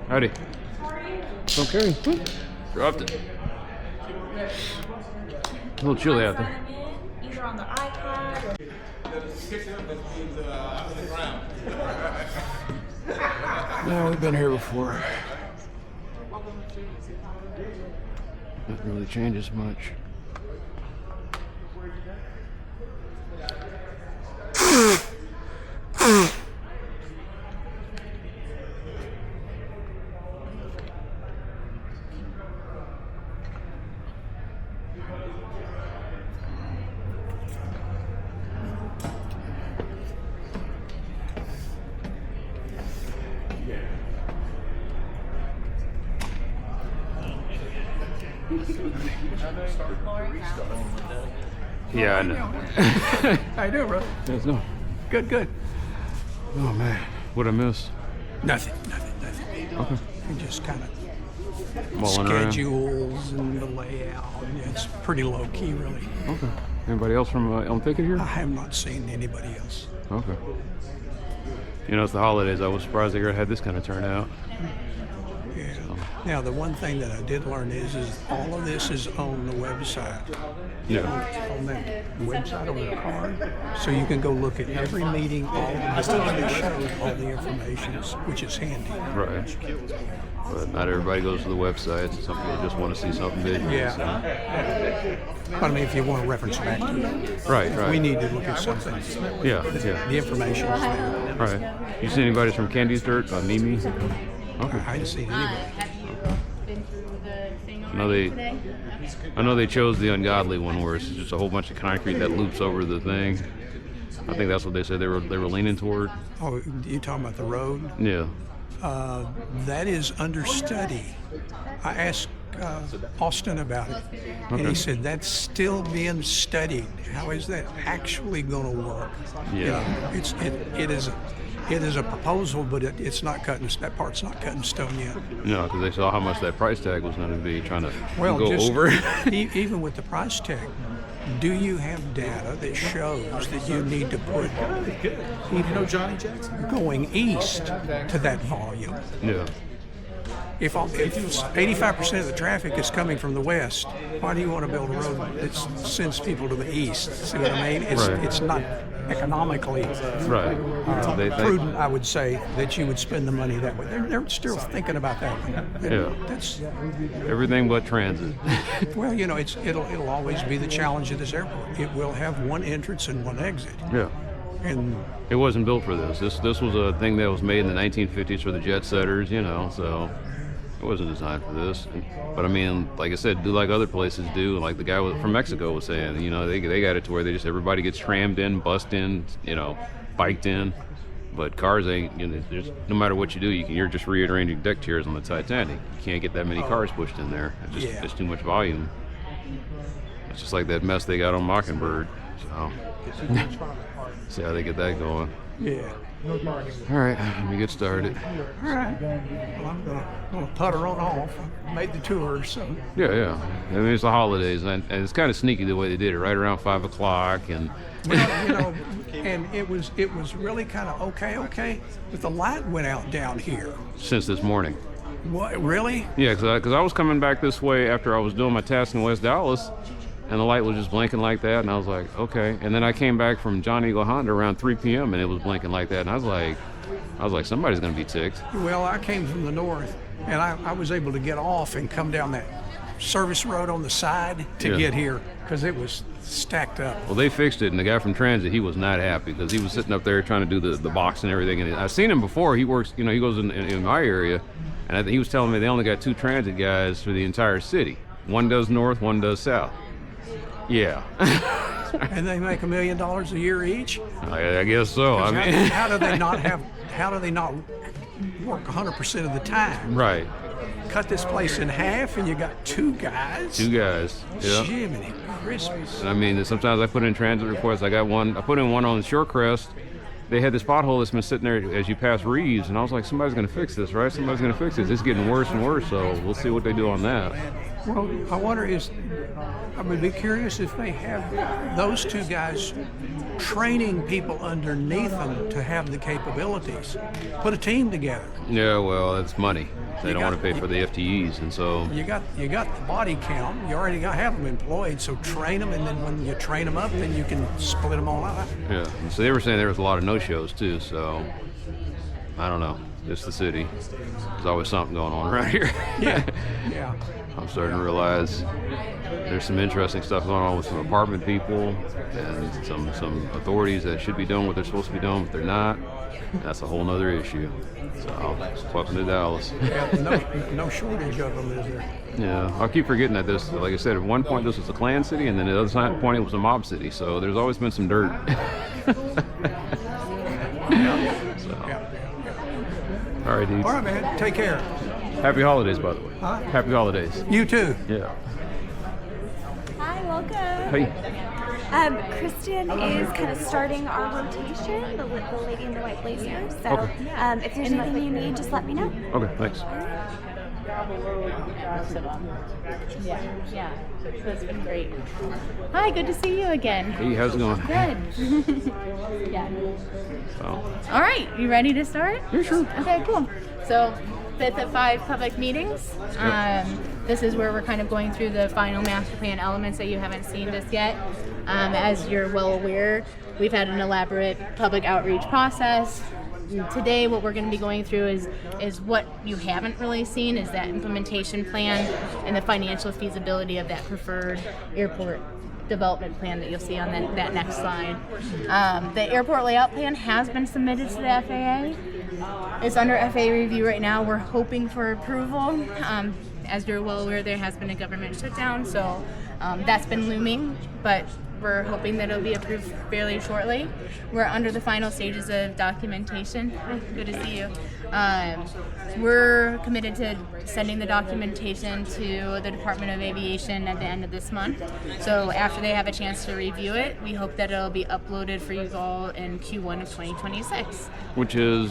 Howdy. Okay. Dropped it. A little chilly out there. Either on the iPad or... No, we've been here before. Nothing really changes much. Yeah, I know. How you doing, bro? There's no. Good, good. Oh man, what'd I miss? Nothing. Okay. And just kind of Mulling around. schedules and the layout. Yeah, it's pretty low key, really. Okay. Anybody else from Elm Thicket here? I have not seen anybody else. Okay. You know, it's the holidays. I was surprised they had this kind of turnout. Yeah. Now, the one thing that I did learn is all of this is on the website. Yeah. On that website on the card. So you can go look at every meeting, all the shows, all the information, which is handy. Right. But not everybody goes to the websites. Some people just want to see something visual. Yeah. So. But I mean, if you want to reference back to it, Right. we need to look at something. Yeah. The information is there. Right. You see anybody from Candy's Dirt on Mimi? Okay. I didn't see anybody. Been through the thing I know already they- today? I know they chose the ungodly one where it's just a whole bunch of concrete that loops over the thing. I think that's what they said they were leaning toward. Oh, you talking about the road? Yeah. That is under study. I asked Austin about it, and Okay. he said that's still being studied. How is that actually going to work? Yeah. You know, it is a proposal, but it's not cutting. That part's not cut in stone yet. No, because they saw how much that price tag was going to be, trying to Well, go just over. even with the price tag, do you have data that shows that you need to put Johnny Jackson? going east to that volume? Yeah. If 85% of the traffic is coming from the west, why do you want to build a road that sends people to the east? See what I mean? Right. It's not economically Right. They think. prudent, I would say, that you would spend the money that way. They're still thinking about that. Yeah. That's Everything but transit. well, you know, it'll always be the challenge of this airport. It will have one entrance and one exit, Yeah. and It wasn't built for this. This was a thing that was made in the 1950s for the jet setters, you know, so it wasn't designed for this. But I mean, like I said, do like other places do. Like the guy from Mexico was saying, you know, they got it to where they just everybody gets trammed in, bussed in, you know, biked in. But cars ain't, you know, there's, no matter what you do, you're just rearranging deck chairs on the Titanic. You can't get that many cars pushed in there. It's too much volume. It's just like that mess they got on Mockingbird. So, see how they get that going. yeah. All right, let me get started. All right. Well, I'm gonna putter on off. I made the tour, so Yeah. I mean, it's the holidays, and it's kind of sneaky the way they did it, right around 5 o'clock, and well, you know, and it was really kind of okay, but the light went out down here. since this morning. What, really? Yeah, because I was coming back this way after I was doing my task in West Dallas, and the light was just blinking like that, and I was like, okay. And then I came back from John Eagle Honda around 3 p.m. and it was blinking like that, and I was like, somebody's gonna be ticked. Well, I came from the north, and I was able to get off and come down that service road on the side to Yeah. get here because it was stacked up. Well, they fixed it, and the guy from Transit, he was not happy because he was sitting up there trying to do the box and everything. And I've seen him before. He works, you know, he goes in my area, and I think he was telling me they only got 2 transit guys for the entire city. One does north, one does south. Yeah. And they make $1 million a year each. I guess so. I mean, How do they not work 100% of the time? right. Cut this place in half, and you got 2 guys. 2 guys. Yeah. Jiminy Christmas. And I mean, sometimes I put in transit reports. I put in one on Shorecrest. They had this pothole that's been sitting there as you pass Reeves, and I was like, somebody's going to fix this, right? Somebody's going to fix this. It's getting worse and worse, so we'll see what they do on that. Well, I wonder I would be curious if they have those two guys training people underneath them to have the capabilities. Put a team together. Yeah, well, it's money. They You don't got- want to pay for the FTEs, and so You got the body count. You already have them employed, so train them, and then when you train them up, then you can split them all out. yeah. And so they were saying there was a lot of no-shows too. So I don't know. It's the city. There's always something going on around here. Yeah, yeah. I'm starting to realize there's some interesting stuff going on with some apartment people and some authorities that should be doing what they're supposed to be doing, but they're not. That's a whole nother issue. So, welcome to Dallas. Yeah, no shortage of them, is there? Yeah, I keep forgetting that this, like I said, at one point this was a Klan city, and then at the other point it was a mob city. So there's always been some dirt. Yeah. All right, dudes. All right, man. Take care. Happy holidays, by the way. Huh? Happy holidays. You too. Yeah. Hi, welcome. Hey. Kristen is kind of starting our rotation, the lady in the white blazer. So Okay. if there's anything you need, just let me know. Okay, thanks. Yeah. So it's been great. Hi, good to see you again. Hey, how's it going? Good. Yeah. So, All right, you ready to start? yeah, sure. Okay, cool. So, 5th of 5 public meetings. This is where we're kind of going through the final master plan elements that you haven't seen just yet. As you're well aware, we've had an elaborate public outreach process. And today, what we're going to be going through is what you haven't really seen is that implementation plan and the financial feasibility of that preferred airport development plan that you'll see on that next slide. The airport layout plan has been submitted to the FAA. It's under FAA review right now. We're hoping for approval. As you're well aware, there has been a government shutdown, so that's been looming, but we're hoping that it'll be approved fairly shortly. We're under the final stages of documentation. Hi, good to see you. We're committed to sending the documentation to the Department of Aviation at the end of this month. So after they have a chance to review it, we hope that it'll be uploaded for you all in Q1 of 2026. Which is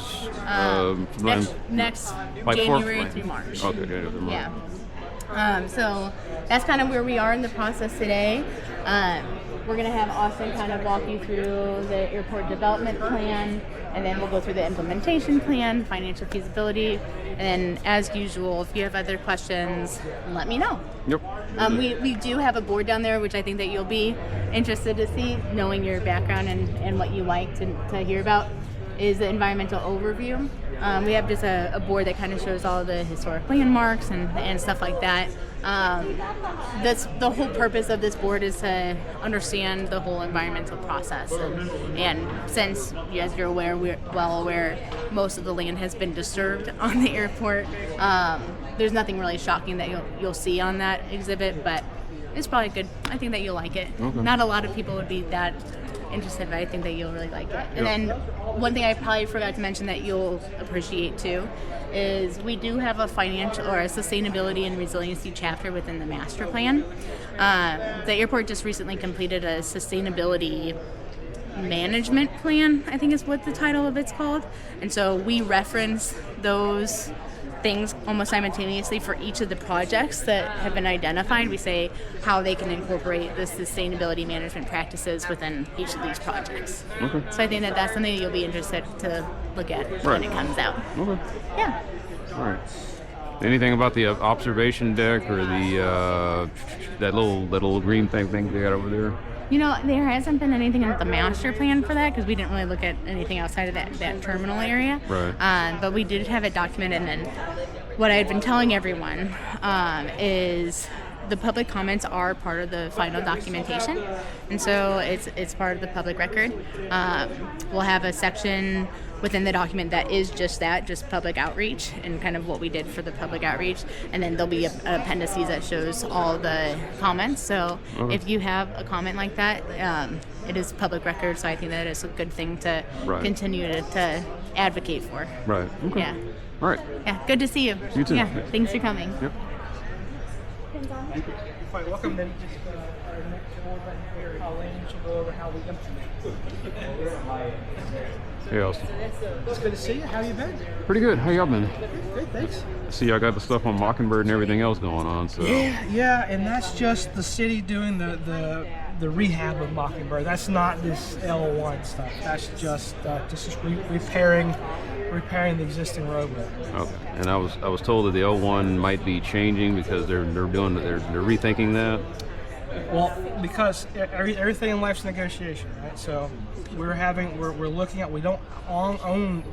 Next Like January fourth- through March. Okay, January through March. Yeah. So that's kind of where we are in the process today. We're going to have Austin kind of walk you through the airport development plan, and then we'll go through the implementation plan, financial feasibility, and as usual, if you have other questions, let me know. Yep. We do have a board down there, which I think that you'll be interested to see, knowing your background and what you like to hear about, is the environmental overview. We have just a board that kind of shows all the historic landmarks and stuff like that. That's the whole purpose of this board, is to understand the whole environmental process. And since, as you're aware, we're well aware, most of the land has been disturbed on the airport. There's nothing really shocking that you'll see on that exhibit, but it's probably good. I think that you'll like it. Okay. Not a lot of people would be that interested, but I think that you'll really like it. And then one thing I probably forgot to mention that you'll appreciate too is we do have a financial or a sustainability and resiliency chapter within the master plan. The airport just recently completed a sustainability management plan, I think is what the title of it's called. And so we reference those things almost simultaneously for each of the projects that have been identified. We say how they can incorporate the sustainability management practices within each of these projects. Okay. So I think that that's something that you'll be interested to look at when Right. it comes out. Okay. Yeah. All right. Anything about the observation deck or the that little green thing they got over there? You know, there hasn't been anything in the master plan for that because we didn't really look at anything outside of that terminal area. Right. But we did have it documented, and what I had been telling everyone is the public comments are part of the final documentation, and so it's part of the public record. We'll have a section within the document that is just public outreach and kind of what we did for the public outreach, and then there'll be an appendices that shows all the comments. So if you have a comment like that, it is public record, so I think that is a good thing to Right. continue to advocate for. Right. Okay. Yeah. All right. Yeah, good to see you. You too. Yeah, thanks for coming. Yep. quite welcome. Then just our next board right here, Lane should go over how we implement. Hey, Austin. It's good to see you. How you been? Pretty good. How y'all been? Good, thanks. See, I got the stuff on Mockingbird and everything else going on. So Yeah, and that's just the city doing the rehab of Mockingbird. That's not this L1 stuff. That's just repairing the existing roadway. Okay. And I was told that the L1 might be changing because they're rethinking that. Well, because everything in life's negotiation, right? So we're looking at, we don't own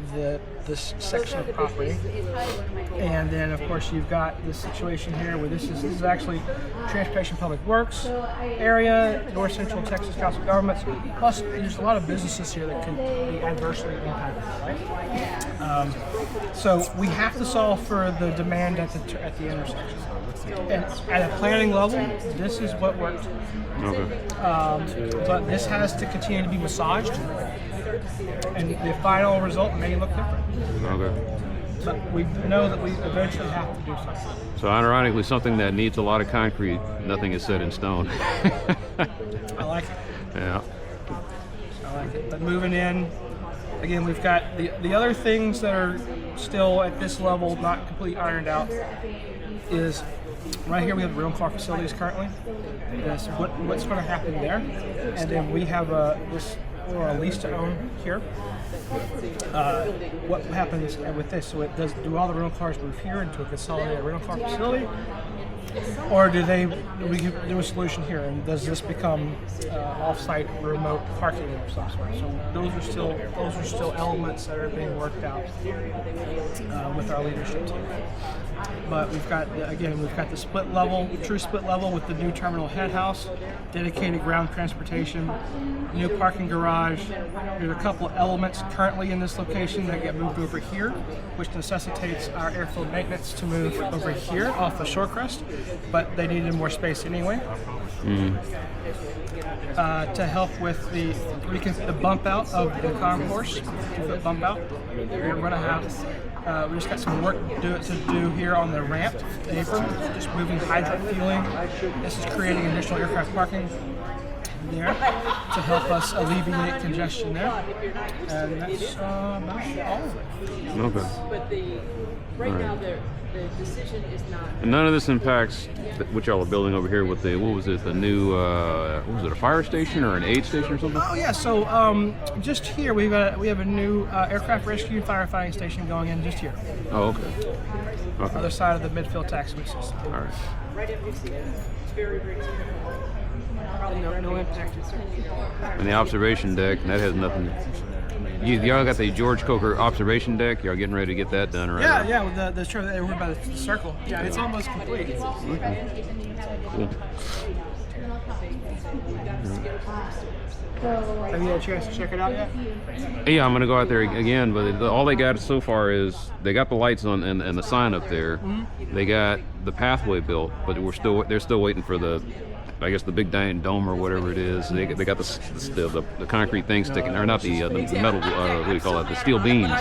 this section of property, and then of course you've got this situation here where this is actually Transportation Public Works area, North Central Texas Council of Governments. Plus, there's a lot of businesses here that could be adversely impacted, right? So we have to solve for the demand at the intersection. And at a planning level, this is what worked. Okay. But this has to continue to be massaged, and the final result may look different. Okay. But we know that we eventually have to do something. So ironically, something that needs a lot of concrete, nothing is set in stone. I like it. Yeah. I like it. But moving in, again, we've got the other things that are still at this level, not completely ironed out, is right here we have the rental car facilities currently. So what's going to happen there? And then we have a lease to own here. What happens with this? So do all the rental cars move here into a consolidated rental car facility? Or do we do a solution here, and does this become off-site remote parking of some sort? So those are still elements that are being worked out with our leadership team. But we've got the split level, true split level with the new terminal head house, dedicated ground transportation, new parking garage. There's a couple of elements currently in this location that get moved over here, which necessitates our airfield maintenance to move over here off of Shorecrest, but they needed more space anyway. To help with the bump out of the concourse, 2-foot bump out. We're going to have, we just got some work to do here on the ramp apron, just moving hydrant fueling. This is creating additional aircraft parking there to help us alleviate congestion there. And that's about all of it. Okay. But right now the decision is not. And none of this impacts what y'all are building over here with the, what was it, the new, what was it, a fire station or an aid station or something? Oh yeah, so just here we have a new aircraft rescue firefighting station going in just here. Oh, okay. Okay. Other side of the midfield taxiway system. All right. Right after you see it. It's very, very probably No impact. And the observation deck, that has nothing. Y'all got the George Coker observation deck. Y'all getting ready to get that done, right? Yeah, with the trailer over by the circle. Yeah, it's almost complete. Okay. Cool. Have you had a chance to check it out yet? Yeah, I'm gonna go out there again, but all they got so far is they got the lights on and the sign up there. Mm-hmm. They got the pathway built, but they're still waiting for the, I guess, the big giant dome or whatever it is. They got the concrete thing sticking, or not the metal, what do you call it, the steel beams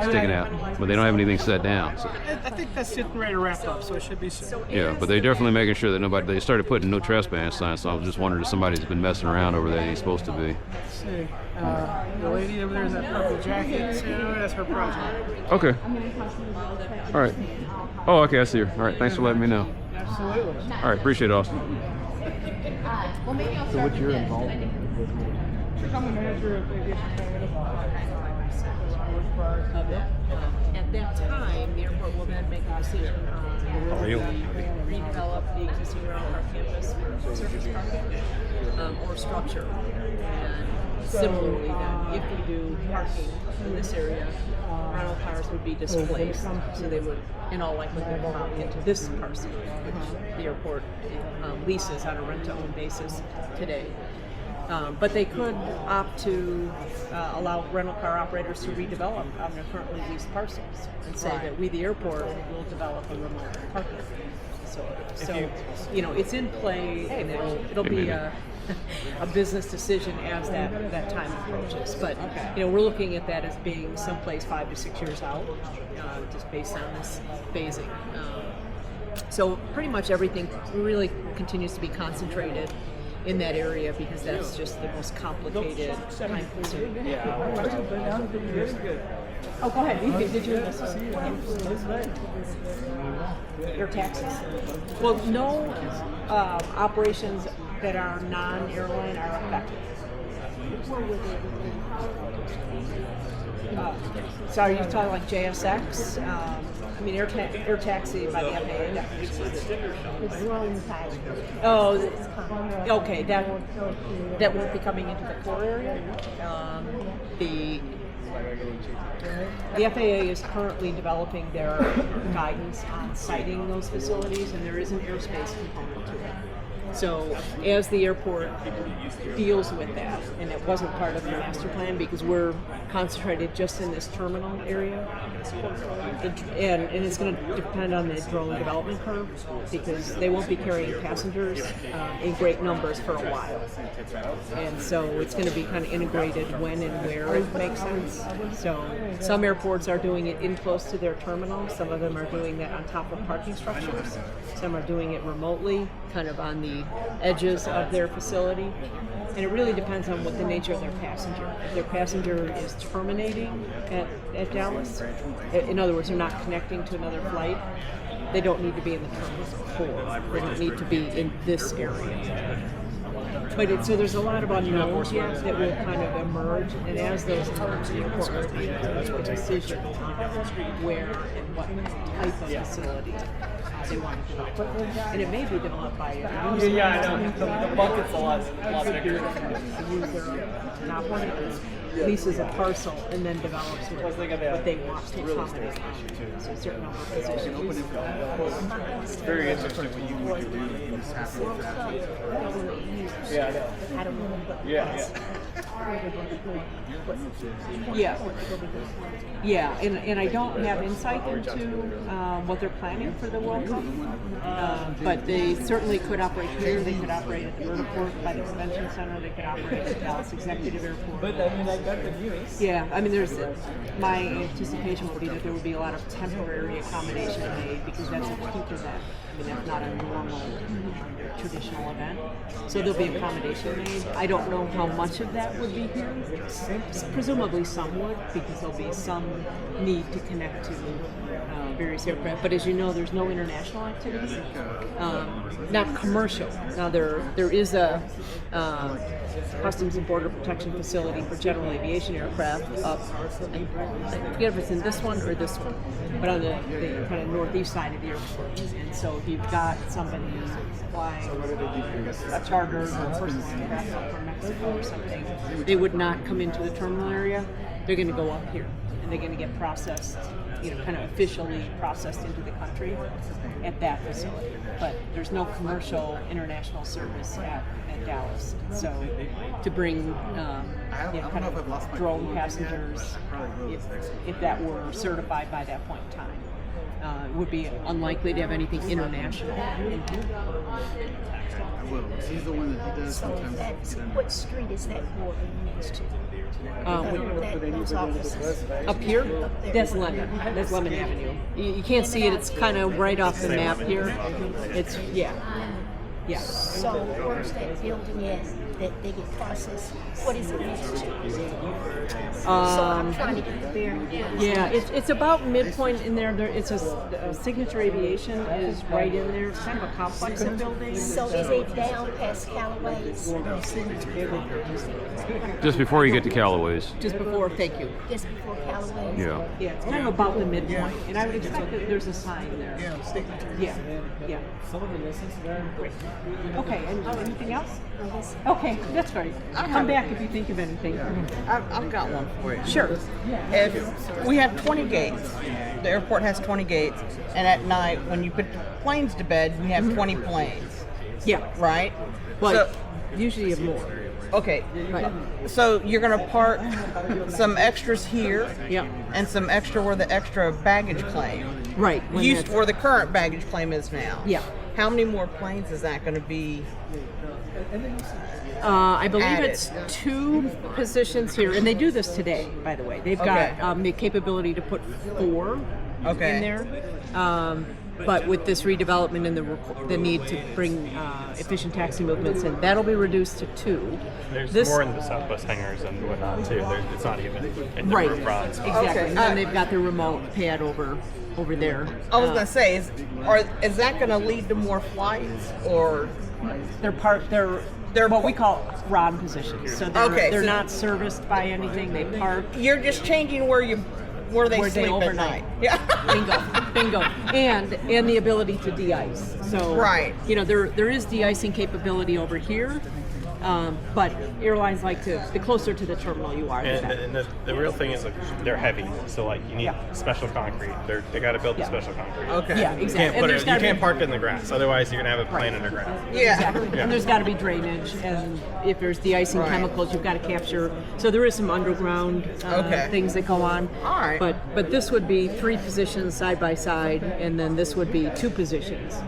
sticking out, but they don't have anything set down. So. I think that's getting ready to wrap up, so it should be soon. Yeah, but they're definitely making sure that they started putting no trespass signs, so I was just wondering if somebody's been messing around over there that ain't supposed to be. Let's see. The lady over there in that purple jacket, that's her project. Okay. All right. Oh, okay, I see her. All right, thanks for letting me know. Absolutely. All right, appreciate it, Austin. So what's your involvement? I'm the manager of aviation At that time, the airport will then make a decision on redevelop the existing railcar campus for surface parking or structure. And similarly, then, if we do parking in this area, rental cars would be displaced, so they would, in all likelihood, come into this parcel, which the airport leases on a rent-to-own basis today. But they could opt to allow rental car operators to redevelop on their currently leased parcels and say that we, the airport, will develop a remote parking facility. So, it's in play, and it'll be a business decision as that time approaches. But we're looking at that as being someplace 5 to 6 years out, just based on this phasing. So pretty much everything really continues to be concentrated in that area because that's just the most complicated, time-consuming. Oh, go ahead. Did you? Your taxes. Well, no operations that are non-airline are affected. So are you talking like JSX? I mean, air taxi by the FAA got excluded. Oh, okay. That won't be coming into the core area. The FAA is currently developing their guidance on siting those facilities, and there is an airspace component to it. So as the airport deals with that, and it wasn't part of the master plan because we're concentrated just in this terminal area, and it's going to depend on the drone development curve because they won't be carrying passengers in great numbers for a while. And so it's going to be kind of integrated when and where it makes sense. So some airports are doing it in close to their terminal. Some of them are doing that on top of parking structures. Some are doing it remotely, kind of on the edges of their facility. And it really depends on what the nature of their passenger. If their passenger is terminating at Dallas, in other words, they're not connecting to another flight, they don't need to be in the terminal core. They don't need to be in this area. But so there's a lot of unknowns yet that will kind of emerge, and as those emerge, the airport will be able to make a decision on where and what type of facility they want to develop. And it may be developed by a user. Yeah, I know. The bucket's a lot bigger. A user, not one of those, leases a parcel and then develops what they want to accommodate. So a certain number of positions. It's very interesting when you do this happen. Yeah, I know. Yeah. Yeah, and I don't have insight into what they're planning for the World Cup, but they certainly could operate here. They could operate at the vertiport by the convention center. They could operate at Dallas Executive Airport. But I mean, I got the viewings. Yeah, I mean, my anticipation would be that there would be a lot of temporary accommodation made because that's a peak event. I mean, that's not a normal traditional event. So there'll be accommodation made. I don't know how much of that would be here. Presumably some would, because there'll be some need to connect to various aircraft. But as you know, there's no international activities, not commercial. Now there is a Customs and Border Protection facility for general aviation aircraft up, I forget if it's in this one or this one, but on the kind of northeast side of the airport. And so if you've got somebody flying a charter or a personal aircraft up from Mexico or something, they would not come into the terminal area. They're going to go up here and they're going to get processed, kind of officially processed into the country at that facility. But there's no commercial international service at Dallas. So to bring kind of drone passengers, if that were certified by that point in time, it would be unlikely to have anything international. He's the one that he does sometimes. What street is that border next to? Those offices. Up here, that's Lemmon. That's Lemmon Avenue. You can't see it. It's kind of right off the map here. It's yeah. So where's that building at that they get processed? What is it next to? So I'm trying to get the bearing. Yeah, it's about midpoint in there. It's a Signature Aviation is right in there. It's kind of a complex of buildings. So is it down past Callaway's? Just before you get to Callaway's. Just before, thank you. Just before Callaway's? Yeah. Yeah, it's kind of about the midpoint, and I would expect that there's a sign there. Yeah. Someone listens to that. Great. Okay, and anything else? Okay, that's great. Come back if you think of anything. I've got one for you. Sure. If we have 20 gates, the airport has 20 gates, and at night when you put planes to bed, we have 20 planes, Yeah. right? Well, usually you have more. Okay, Right. so you're going to park some extras here, Yeah. and some extra where the extra baggage claim, Right. when used that's- where the current baggage claim is now. Yeah. How many more planes is that going to be? I believe Added. it's 2 positions here, and they do this today, by the way. They've Okay. got the capability to put 4 Okay. in there. But with this redevelopment and the need to bring efficient taxi movements in, that'll be reduced to 2. There's more in the Southwest hangars and whatnot too. It's not even in the roof fronts. Exactly. Okay. And then they've got their remote pad over there. I was gonna say, is that gonna lead to more flights, or They're what we call RON positions. So they're so not serviced by anything. They park. you're just changing where they sleep at overnight. night? Yeah. Bingo. And the ability to de-ice. So Right. there is de-icing capability over here. But airlines like the closer to the terminal you are, the better. And the real thing is, like, they're heavy, so like you need special concrete. They got to build the special concrete. Okay. Yeah, You exactly. can't you can't park it in the grass, otherwise you're gonna have it playing underground. Yeah. Exactly. Yeah. And there's got to be drainage, and if there's de-icing chemicals, you've got to capture. So there is some underground things that go on. All right. But this would be 3 positions side by side, and then this would be 2 positions.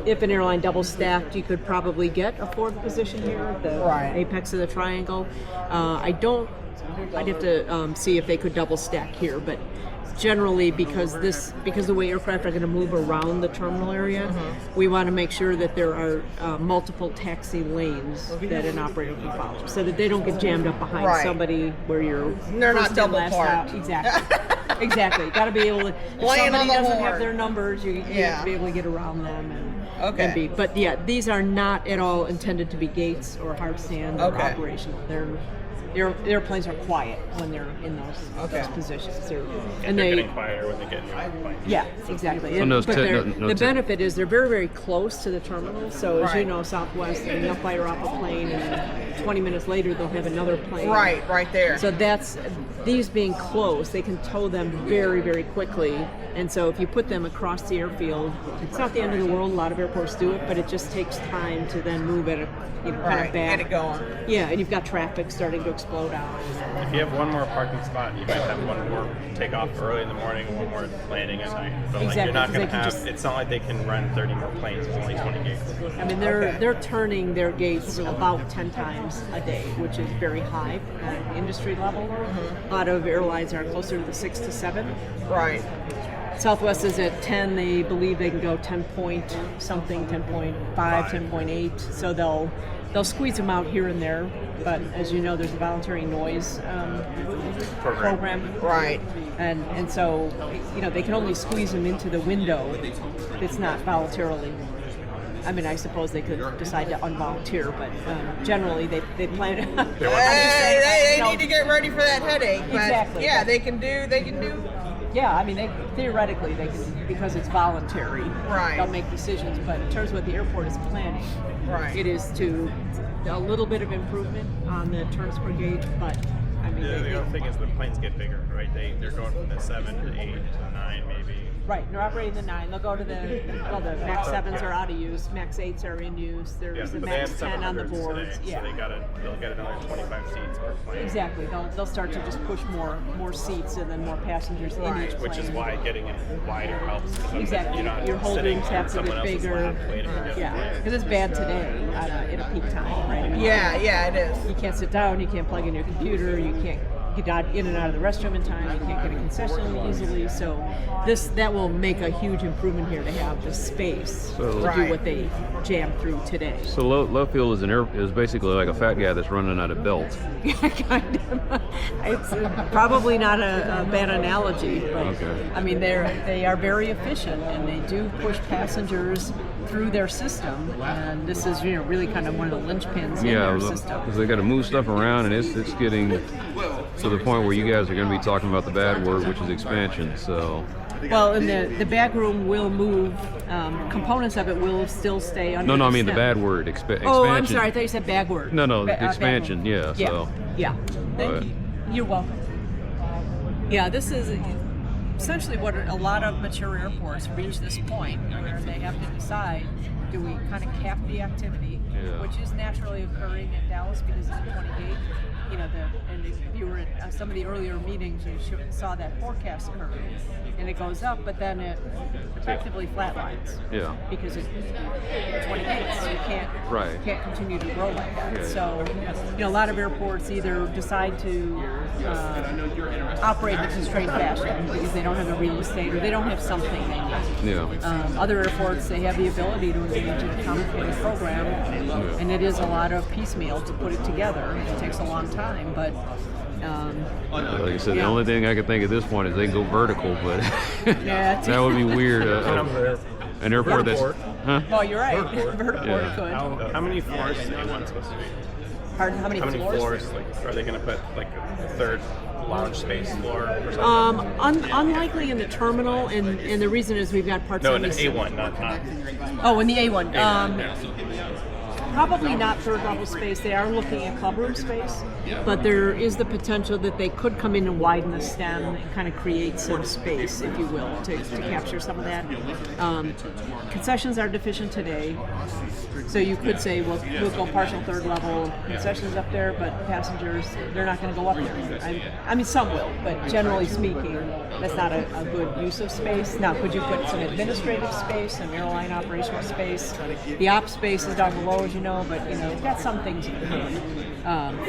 If an airline double stacked, you could probably get a 4th position here at the apex of the triangle. I'd have to see if they could double stack here, but generally because the way aircraft are going to move around the terminal area, we want to make sure that there are multiple taxi lanes that an operator can follow, so that they don't get jammed up behind somebody where they're not first in, double last parked. out. Exactly. Exactly. Got to be able to. If Laying somebody on the doesn't horn. have their numbers, you have to be able to get around them and be. But yeah, these are not at all intended to be gates or hard stand or operational. Their airplanes are quiet when they're in those positions. They're getting quieter when they get in the airplane. Yeah, exactly. So The benefit is they're very, very close to the terminal. So as you know, Southwest, they'll fire off a plane, and then 20 minutes later they'll have another plane. Right there. So these being close, they can tow them very, very quickly. And so if you put them across the airfield, it's not the end of the world. A lot of airports do it, but it just takes time to then move it, kind of back. Get it going. Yeah, and you've got traffic starting to explode out. If you have one more parking spot, you might have one more take off early in the morning and one more landing at night. But like, you're not going to have. It's not like they can run 30 more planes with only 20 gates. I mean, they're turning their gates about 10 times a day, which is very high at industry level. A lot of airlines are closer to the 6 to 7. Right. Southwest is at 10. They believe they can go 10 point something, 10.5, 10.8. So they'll squeeze them out here and there. But as you know, there's a voluntary noise program. Right. And so, they can only squeeze them into the window. It's not voluntarily. I mean, I suppose they could decide to unvolunteer, but generally they plan. They need to get ready for that headache. But Exactly. Yeah, they can do. Yeah, I mean, theoretically they can, because it's voluntary. Right. They'll make decisions, but in terms of what the airport is planning, it is to a little bit of improvement on the turns per gate, but I mean, The other thing is the planes get bigger, right? They're going from the 7 to 8 to 9 maybe. Right, they're operating the 9. They'll go to the Max 7s are out of use, Max 8s are in use. There's the but they Max have 10 on the 700s boards. today, Yeah. so they'll get another 25 seats per plane. Exactly. They'll start to just push more seats and then more passengers in each plane. Which is why getting it wider helps. Exactly. You're not Your sitting holdings have to on someone get else's bigger. lap waiting to get Yeah, because it's bad today in a peak time, right? Yeah, it is. You can't sit down. You can't plug in your computer. You can't get in and out of the restroom in time. You can't get a concession easily. So that will make a huge improvement here to have the space to do what they jammed through today. So low fuel is basically like a fat guy that's running out of belt. Kind of. It's probably not a bad analogy, but I mean they are very efficient and they do push passengers through their system, and this is really kind of one of the linchpins in their system. Because they got to move stuff around, and it's getting to the point where you guys are going to be talking about the bad word, which is expansion. So. Well, and the bag room will move. Components of it will still stay under. No, I mean stem. the bad word, expansion. Oh, I'm sorry. I thought you said bag word. No, expansion. Yeah. So. Yeah. Thank you. You're welcome. Yeah, this is essentially what a lot of mature airports reach this point where they have to decide: do we kind of cap the activity, which is naturally occurring in Dallas because it's a 20 gate? and if you were at some of the earlier meetings, you saw that forecast curve, and it goes up, but then it effectively flatlines. Yeah. Because it's 20 gates, so you can't continue to grow like that. Yeah. So, a lot of airports either decide to operate in a constrained fashion because they don't have the real estate or they don't have something they need. Yeah. Other airports, they have the ability to engage in a complicated program, and it is a lot of piecemeal to put it together. It takes a long time, but like I said, the only thing I can think at this point is they can go vertical, but yeah, that would be weird. An airport that's, huh? Well, you're right. Vertiport Yeah. could. How many floors is A1 supposed to be? Pardon, how many floors? Like, are they going to put like a third lounge space floor or something? Unlikely in the terminal, and the reason is we've got parts No, of in the A1, not. Oh, in the A1. Yeah. Probably not third level space. They are looking at clubroom space, but there is the potential that they could come in and widen the stem and kind of create some space, if you will, to capture some of that. Concessions are deficient today, so you could say, well, we'll go partial third level concessions up there, but passengers, they're not going to go up there. I mean, some will, but generally speaking, that's not a good use of space. Now, could you put some administrative space, some airline operational space? The ops space is down below, as you know, but you've got some things you can do.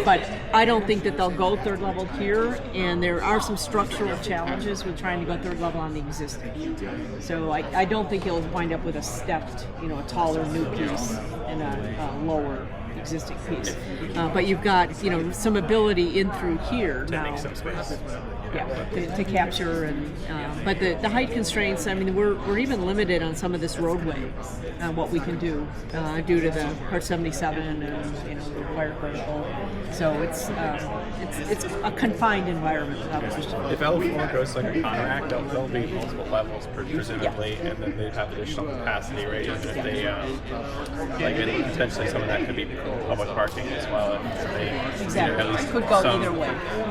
But I don't think that they'll go third level here, and there are some structural challenges with trying to go third level on the existing. So I don't think you'll wind up with a stepped, a taller new piece and a lower existing piece. But you've got, some ability in through here now. Make some space. Yeah, to capture but the height constraints. I mean, we're even limited on some of this roadway, what we can do due to the Part 77 and the wire vertical. So it's a confined environment without question. If L4 goes like a contract, there'll be multiple levels presumably, and then they have additional capacity, right? Even if they and potentially some of that could be public parking as well. If they, exactly, at least could go some, either way.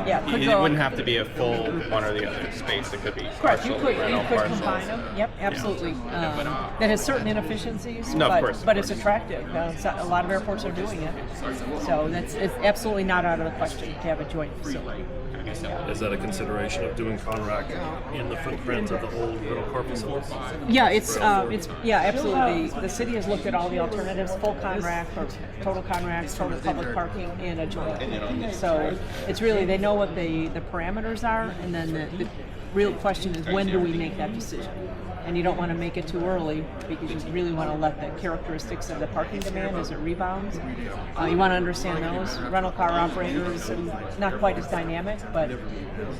Yeah, could it go. wouldn't have to be a full one or the other space. It could be Correct. partial, You could partial. combine them. Yep, absolutely. That has certain inefficiencies, No, of but course, of but it's course. attractive. A lot of airports are doing it, so it's absolutely not out of the question to have a joint facility. Is that a consideration of doing Conrack in the footprint of the old rental car facilities? Yeah, it's absolutely. The city has looked at all the alternatives: full Conrack, or total Conrack, total public parking, and a joint. So it's really, they know what the parameters are, and then the real question is, when do we make that decision? And you don't want to make it too early because you really want to let the characteristics of the parking demand as it rebounds. You want to understand those. Rental car operators are not quite as dynamic, but today...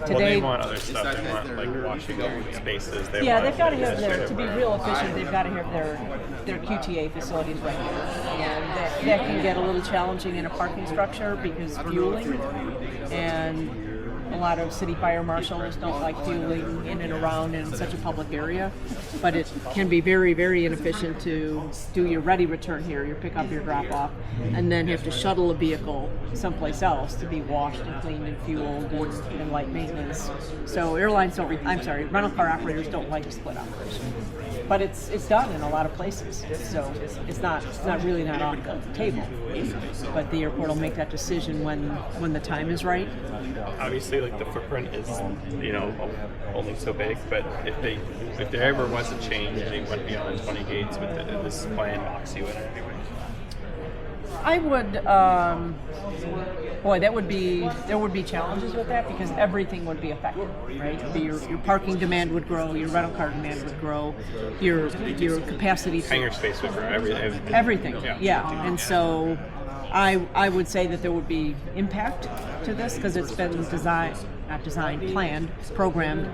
Well, they want other stuff. They want like washing spaces. They've got to have to be real efficient, they've got to have their QTA facilities right here. And that can get a little challenging in a parking structure because fueling, and a lot of city fire marshals don't like fueling in and around in such a public area, but it can be very, very inefficient to do your ready return here, your pick up, your drop off, and then have to shuttle a vehicle someplace else to be washed and cleaned and fueled and light maintenance. So rental car operators don't like a split operation. But it's done in a lot of places, so it's not really not off the table. But the airport will make that decision when the time is right. Obviously, like the footprint is only so big, but if there ever was a change, they went beyond 20 gates with this plan locks you in anyway. I would, there would be challenges with that because everything would be affected, right? Your parking demand would grow, your rental car demand would grow, your capacity. Hangar space would grow, everything. Yeah. And so I would say that there would be impact to this because it's been planned, programmed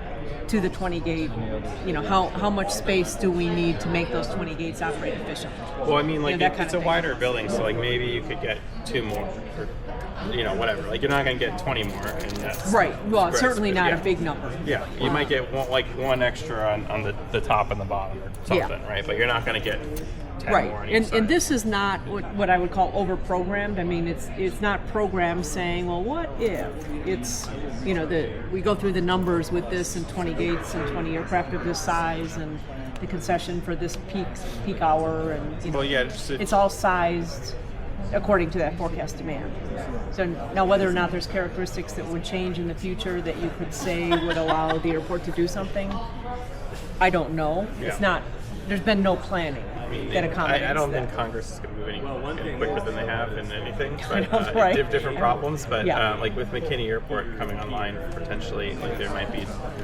to the 20 gate. How much space do we need to make those 20 gates operate efficiently? Well, I mean, it's a wider building, so like maybe you could get 2 more, or whatever. Like you're not going to get 20 more, and that's right. Well, it's gross, certainly not a big number. Yeah, you might get one extra on the top and the bottom or something, right? But you're not going to get 10 right. more on And each side. this is not what I would call over-programmed. I mean, it's not programmed saying, well, what if it's we go through the numbers with this and 20 gates and 20 aircraft of this size and the concession for this peak hour and well, yeah, it's all sized according to that forecast demand. So now whether or not there's characteristics that would change in the future that you could say would allow the airport to do something, I don't know. It's not, there's been no planning that accommodates I don't that. think Congress is going to move any quicker than they have in anything. But, Right. different problems, but Yeah. like with McKinney Airport coming online, potentially, like there might be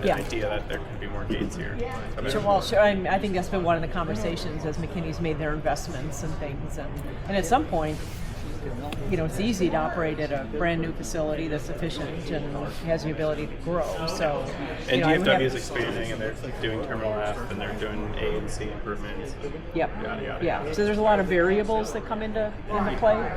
an idea that there could be more gates here. Sure, well, sure. I think that's been one of the conversations as McKinney's made their investments and things, and at some point, you know, it's easy to operate at a brand new facility that's efficient and has the ability to grow. So, And you know, I would DFW is have- expanding, and they're doing Terminal F, and they're doing A and C improvements. Yep. Yada, yada. Yeah. So there's a lot of variables that come into play,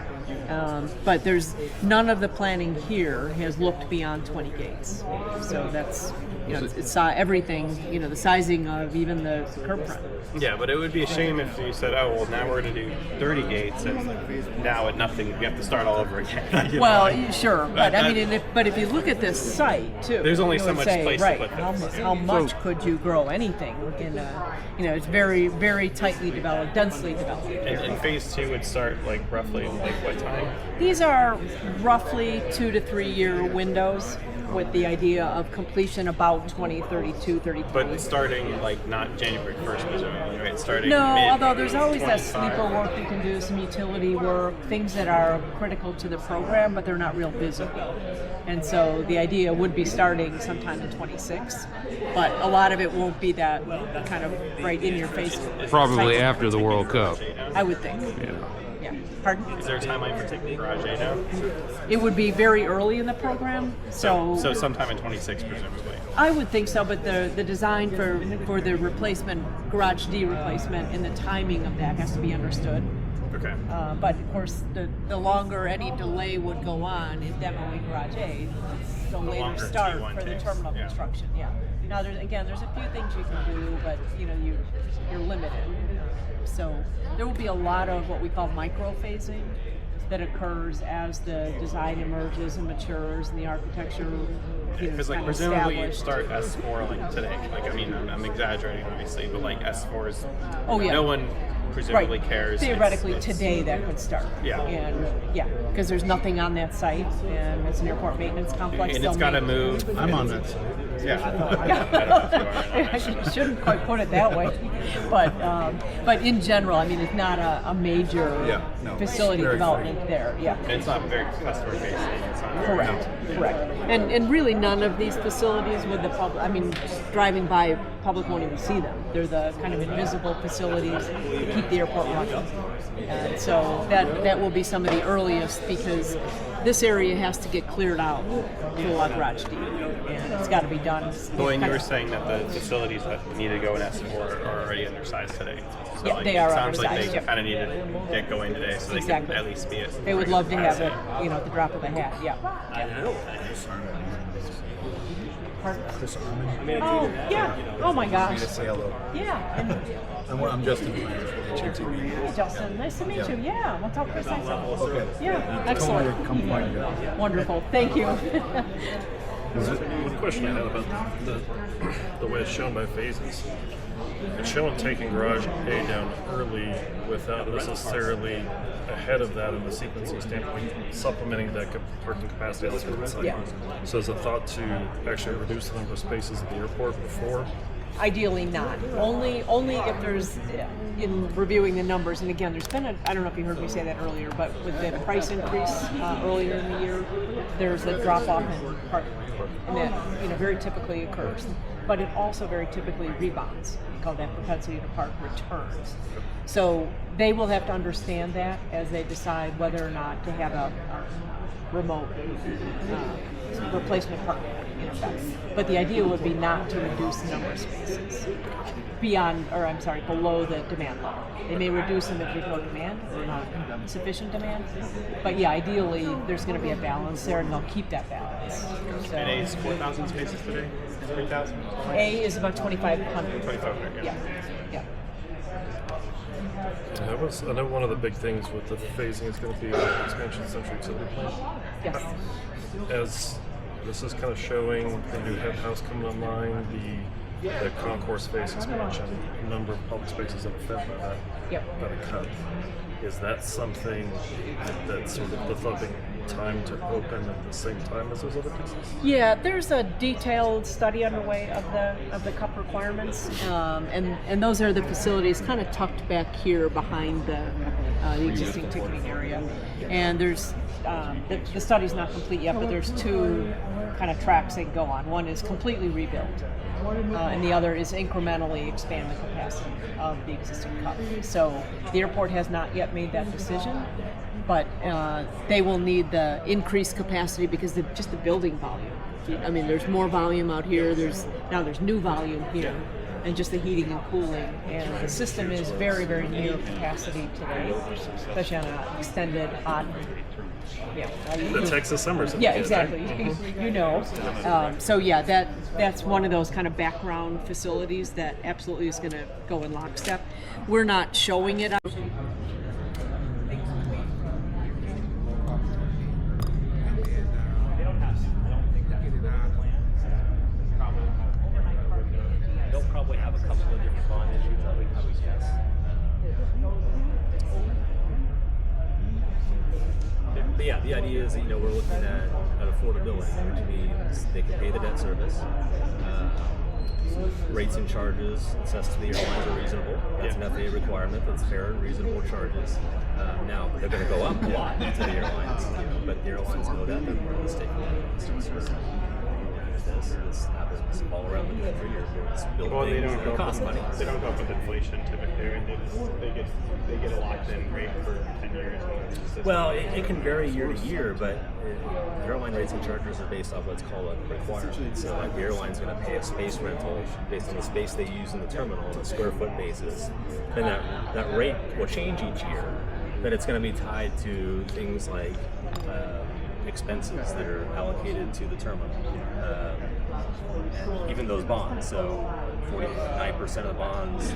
but there's none of the planning here has looked beyond 20 gates. So that's, you know, it's everything. You know, the sizing of even the curb front. Yeah, but it would be a shame if you said, "Oh, well, now we're going to do 30 gates," and now at nothing, you have to start all over again. Well, sure, but I mean, if you look at this site too, There's only you so would much say, place to right, put things. how much could you grow anything in a, you know, it's very, very tightly developed, densely developed. And phase 2 would start like roughly like what time? These are roughly 2 to 3 year windows with the idea of completion about 2032, 33. But starting like not January 1st, presumably, right? Starting No, mid- although there's always that 25. sleeper work you can do, some utility work, things that are critical to the program, but they're not real visible. And so the idea would be starting sometime in 26, but a lot of it won't be that kind of right in your face. Probably type. after the World Cup. I would think. Yeah. Yeah. Pardon? Is there a timeline for taking Garage A now? It would be very early in the program, so sometime in 26, presumably. I would think so, but the design for the replacement, Garage D replacement, and the timing of that has to be understood. Okay. But of course, the longer any delay would go on in demoing Garage A, the later longer start T1 for the takes, terminal yeah. construction. Yeah. Now, there's a few things you can do, but you know, you're limited. So there will be a lot of what we call micro phasing that occurs as the design emerges and matures and the architecture. Because like presumably you start S4 like today. Like I mean, I'm exaggerating obviously, but like S4 is. Oh yeah. No one presumably right. cares. Theoretically, It's- today that could start. Yeah. And yeah, because there's nothing on that site, and it's an airport maintenance complex. And They'll it's got to make- move. I'm on that side. Yeah. I don't know if you are. You shouldn't quite put it that way, but in general, I mean, it's not a major facility Very development there. Yeah. And it's not very customer facing. It's not Correct. And really none of these facilities with the public, I mean, driving by, public won't even see them. They're the kind of invisible facilities that keep the airport running. And so that will be some of the earliest, because this area has to get cleared out to allow Garage D. And it's got to be done. Well, and you were saying that the facilities that need to go in S4 are already undersized today. So Yeah, like, they are it sounds like undersized, they yep. kind of need to get going today so they Exactly. can at least be it. They would love to have it, you know, at the drop of a hat. Yeah. Pardon? Oh, yeah. Oh, my gosh. Say hello. Yeah. I'm Justin. Hey, Justin. Nice to meet you. Yeah. We'll talk precisely. Okay. Yeah. Excellent. Come find you. Wonderful. Thank you. One question I had about the way it's shown by phases. It's shown taking Garage A down early without necessarily ahead of that in the sequencing standpoint, supplementing that parking capacity elsewhere on the site. Yeah. So is a thought to actually reduce the number of spaces at the airport before? Ideally not. Only if there's, in reviewing the numbers, and again, there's been I don't know if you heard me say that earlier, but with the price increase earlier in the year, there's a drop off in parking. And that, you know, very typically occurs. But it also very typically rebounds. We call that propensity to park returns. So they will have to understand that as they decide whether or not to have a remote replacement parking in effect. But the idea would be not to reduce the number of spaces below the demand level. They may reduce them if there's no demand or not sufficient demand. But yeah, ideally there's going to be a balance there, and they'll keep that balance. So, And A is 4,000 spaces today? 3,000? A is about 2,500. 2,500, yeah. Yeah. I know one of the big things with the phasing is going to be expansion of the central utility plant. Yes. As this is kind of showing the new head house coming online, the concourse phase expansion, number of public spaces that are fed by that, Yep. by the cut. is that something that's sort of developing time to open at the same time as those other pieces? Yeah, there's a detailed study underway of the cup requirements, and those are the facilities kind of tucked back here behind the existing ticketing area. And there's the study's not complete yet, but there's two kind of tracks they can go on. One is completely rebuilt, and the other is incrementally expand the capacity of the existing cup. So the airport has not yet made that decision, but they will need the increased capacity because just the building volume. I mean, there's more volume out here. There's new volume here, and just the heating and cooling. And the system is very, very near capacity today, especially on an extended hot. Yeah, The Texas summers. Yeah, exactly. You know. So yeah, that's one of those kind of background facilities that absolutely is going to go in lockstep. We're not showing it. They'll probably have a couple of different bond issues, I would guess. But yeah, the idea is that, we're looking at affordability, which means they can pay the debt service. Rates and charges assessed to the airlines are reasonable. That's an FAA requirement. That's fair and reasonable charges. Now they're going to go up a lot to the airlines, but the airlines know that. They're more mistaken. This happens all around the country. Airports build things that cost money. They don't go up with inflation typically. They get a locked-in rate for 10 years. Well, it can vary year to year, but airline rates and charges are based off what's called a requirement. So, like, the airline's going to pay a space rental based on the space they use in the terminal on a square foot basis, and that rate will change each year. But it's going to be tied to things like expenses that are allocated to the terminal. Even those bonds. So 49% of the bonds,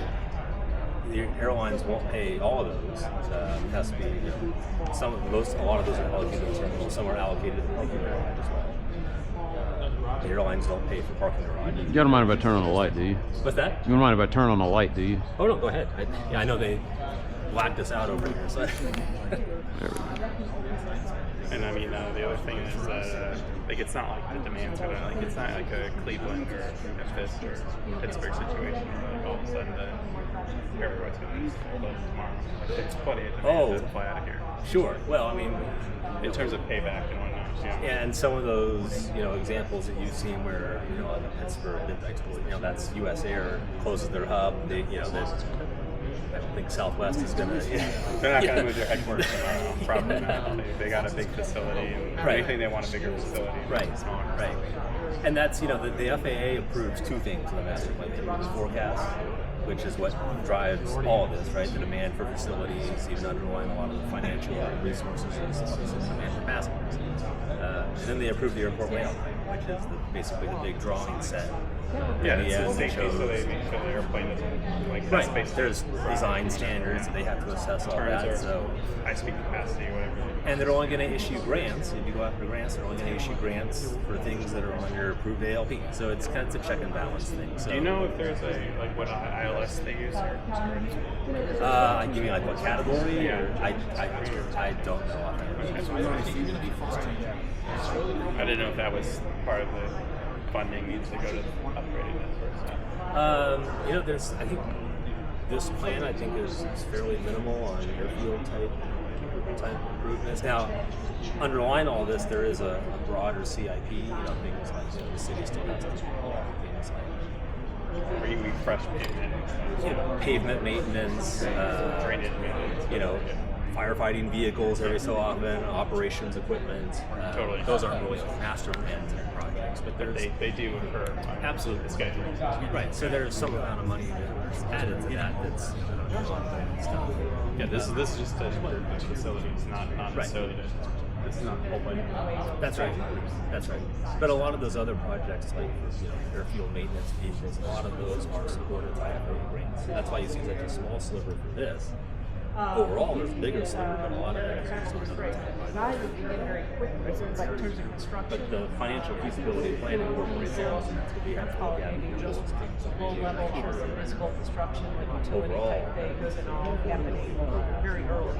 the airlines won't pay all of those. It has to be a lot of those are allocated to the terminal. Some are allocated to the parking garage as well. The airlines don't pay for parking garage. You don't mind if I turn on the light, do you? What's that? You don't mind if I turn on the light, do you? Oh no, go ahead. I know they blacked us out over here. So. There we go. And I mean, the other thing is that it's not like the demands are like it's not like a Cleveland or Memphis or Pittsburgh situation where like all of a sudden the airport's going to close tomorrow. There's plenty of demand to fly out of here. Sure. Well, I mean, in terms of payback and whatnot. Yeah, and some of those, examples that you've seen where, like a Pittsburgh, that's U.S. Air closes their hub. I don't think Southwest is going to. They're not going to move their headquarters tomorrow. Probably not. They got a big facility, and anything they want a bigger facility. Right. Smaller. Right. And that's the FAA approves two things in the master plan. They approve forecast, which is what drives all of this, right? The demand for facilities, even underlying a lot of the financial resources, is obviously the demand for passengers. And then they approve the airport layout plan, which is basically the big drawing set. Yeah, it's safety, so they make sure the airplane isn't right. space. There's design standards that they have to assess all that. So high-speed capacity, whatever. And they're only going to issue grants. If you go after grants, they're only going to issue grants for things that are on your approved ALP. So it's kind of a check and balance thing. So, do you know if there's what ILS they use? I give you what category? Yeah. I don't know. I didn't know if that was part of the funding needs to go to upgrading that sort of stuff. I think this plan is fairly minimal on airfield type improvements. Now, underlying all this, there is a broader CIP. Things like the city still has to do things like refresh pavement, pavement maintenance, drainage maintenance, firefighting vehicles every so often, operations equipment. Totally. Those aren't really master plans and projects, but they do occur. Absolutely. Schedule. Right. So there's some amount of money that's added to that. That's stuff. Yeah. This is just to improve the facilities, not necessarily. This is not a whole bunch. That's right. That's right. But a lot of those other projects, like airfield maintenance vehicles, a lot of those are supported by FAA grants. That's why you see such a small sliver for this. overall there's a bigger sliver, but a lot of that is used for other Design would begin very quickly, but in terms of construction, But the financial feasibility plan incorporates all of that. We have to call look it at maybe just low level for municipal construction, like utility type things and all happening very early,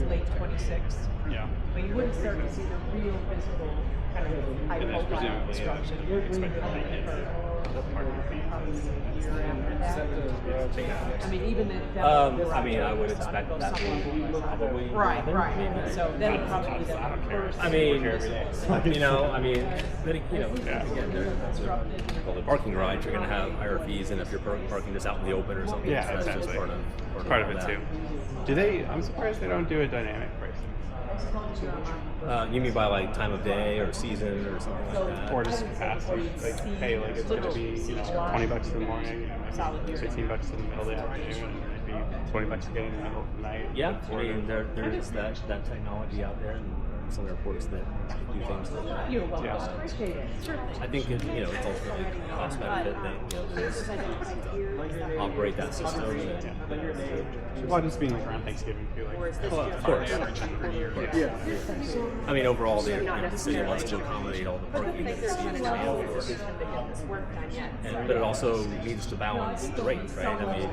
late 26. Yeah. But you wouldn't start to see the real visible kind of high And then profile presumably construction. expected to make it parking fees. I mean, even the I mean, I would expect that to probably right, happen. right. So that would probably be the first. I mean, you know, but you know, again, called the parking garage, you're going to have higher fees than if you're parking just out in the open or something. Yeah, so that's exactly. just Part of it that. too. Do they? I'm surprised they don't do a dynamic pricing. You mean by like time of day or season or something like that? Or just capacity. Like, hey, like it's gonna be $20 in the morning, and maybe $15 in the middle of the afternoon, and maybe $20 again in the middle of the night. Yeah, I mean there is that technology out there, and some airports that do things like that. You're welcome. I think it's ultimately a cost benefit thing, to operate that system. Well, just being like around Thanksgiving too, like Of course. I mean, overall, the city wants to accommodate all the parking that the city has available. But it also needs to balance the rate, right? I mean,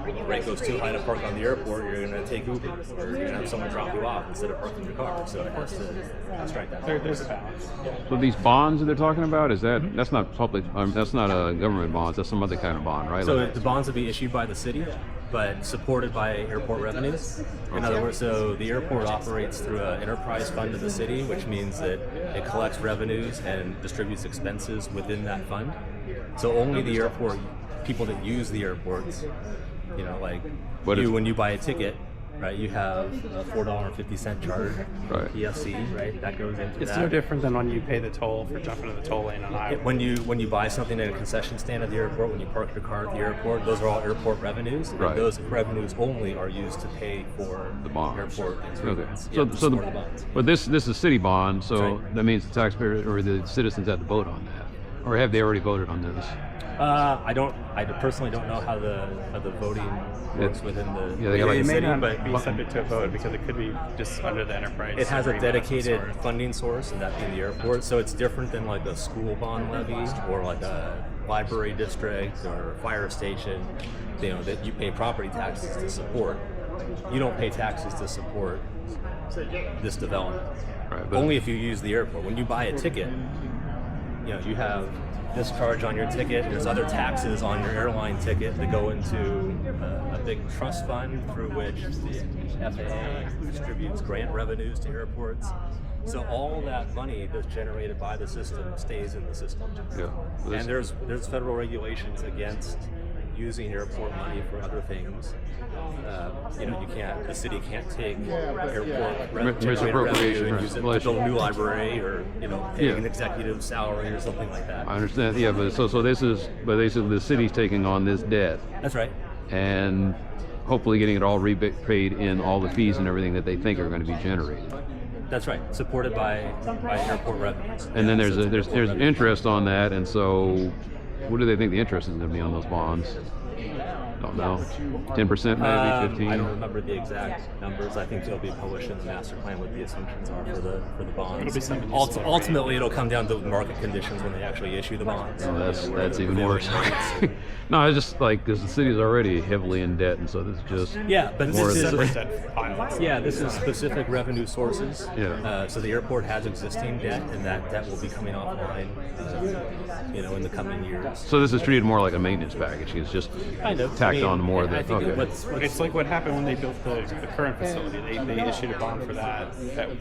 if the rate goes too high to park on the airport, you're going to take Uber, or you're going to have someone drop you off instead of parking your car. So it has to strike that balance. There's a balance. So these bonds that they're talking about, that's not public, that's not a government bonds, that's some other kind of bond, right? So Like- the bonds will be issued by the city, but supported by airport revenues. In other words, so the airport operates through an enterprise fund of the city, which means that it collects revenues and distributes expenses within that fund. So only the airport, people that use the airports, you know, like when you buy a ticket, right, you have a $4.50 charge, Right. PFC, right, that goes into It's that. no different than when you pay the toll for jumping to the toll lane on highway. When you buy something at a concession stand at the airport, when you park your car at the airport, those are all airport revenues. Right. And those revenues only are used to pay for The bonds. airport Okay. improvements. So, Yeah, so support the bonds. but this is a city bond, so That's right. that means the taxpayer or the citizens have to vote on that, or have they already voted on this? I personally don't know how the voting works within the, Yeah, they got like It a may city, not but be subject to a vote because it could be just under the enterprise. It has a agreement of some dedicated sort. funding source, and that being the airport. So it's different than like a school bond levy or like a library district or fire station. You know that you pay property taxes to support. You don't pay taxes to support this development. Right, but- Only if you use the airport. When you buy a ticket, you know you have this charge on your ticket. There's other taxes on your airline ticket that go into a big trust fund through which the FAA distributes grant revenues to airports. So all that money that's generated by the system stays in the system. Yeah. Well, And there's federal regulations against using airport money for other things. The city can't take airport generated revenue and use it to build a new library or pay an executive salary or something like that. I understand. Yeah, but so this is, but they said the city's taking on this debt, That's right. and hopefully getting it all repaid in all the fees and everything that they think are going to be generated. That's right. Supported by airport revenues. And then Yeah, there's so it's there's airport revenue. interest on that, and so what do they think the interest is going to be on those bonds? Don't know. 10% maybe, 15. I don't remember the exact numbers. I think they'll be published in the master plan what the assumptions are for the bonds. It'll be something Ultimately, it'll come down to market conditions when they actually issue the bonds. Oh, Where that's the even prevailing worse. rates. No, it's just like because the city's already heavily in debt, and so this is just Yeah, but more this of is the- yeah, this is specific revenue sources. Yeah. So the airport has existing debt, and that debt will be coming offline, in the coming years. So this is treated more like a maintenance package. It's just Kind of. tacked on more of I the. think Okay. It's like what happened when they built the current facility. They issued a bond for that.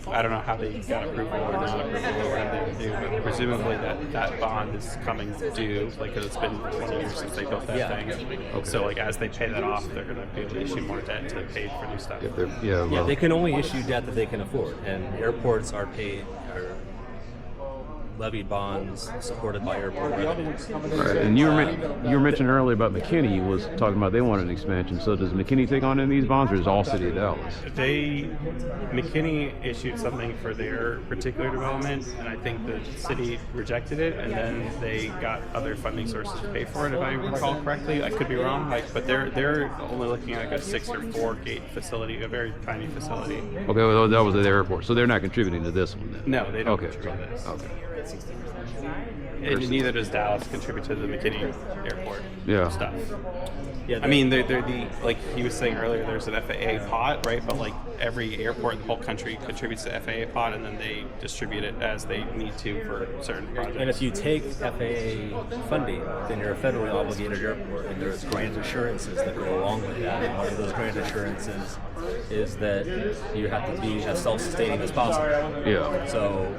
I don't know how they got approval or not approval or whatever they do, but presumably that bond is coming due, like 'cause it's been 20 years since they built that thing. So like as they pay that off, they're going to be able to issue more debt until they pay for new stuff. Yeah, they can only issue debt that they can afford, and airports are paid. levied bonds supported by airport revenues. Right. And you were mentioning earlier about McKinney was talking about they wanted an expansion. So does McKinney take on any of these bonds, or is all City of Dallas? McKinney issued something for their particular development, and I think the city rejected it, and then they got other funding sources to pay for it, if I recall correctly. I could be wrong, but they're only looking at like a 6 or 4 gate facility, a very tiny facility. Okay, well, that was at the airport, so they're not contributing to this one then? No, they don't Okay. contribute to this. Okay. And neither does Dallas contribute to the McKinney Airport stuff. Yeah, I mean, they're the, like he was saying earlier, there's an FAA pot, right? But like every airport in the whole country contributes to the FAA pot, and then they distribute it as they need to for certain projects. And if you take FAA funding, then you're a federally obligated airport, and there's grant assurances that go along with that. And one of those grant assurances is that you have to be as self-sustaining as possible. Yeah. So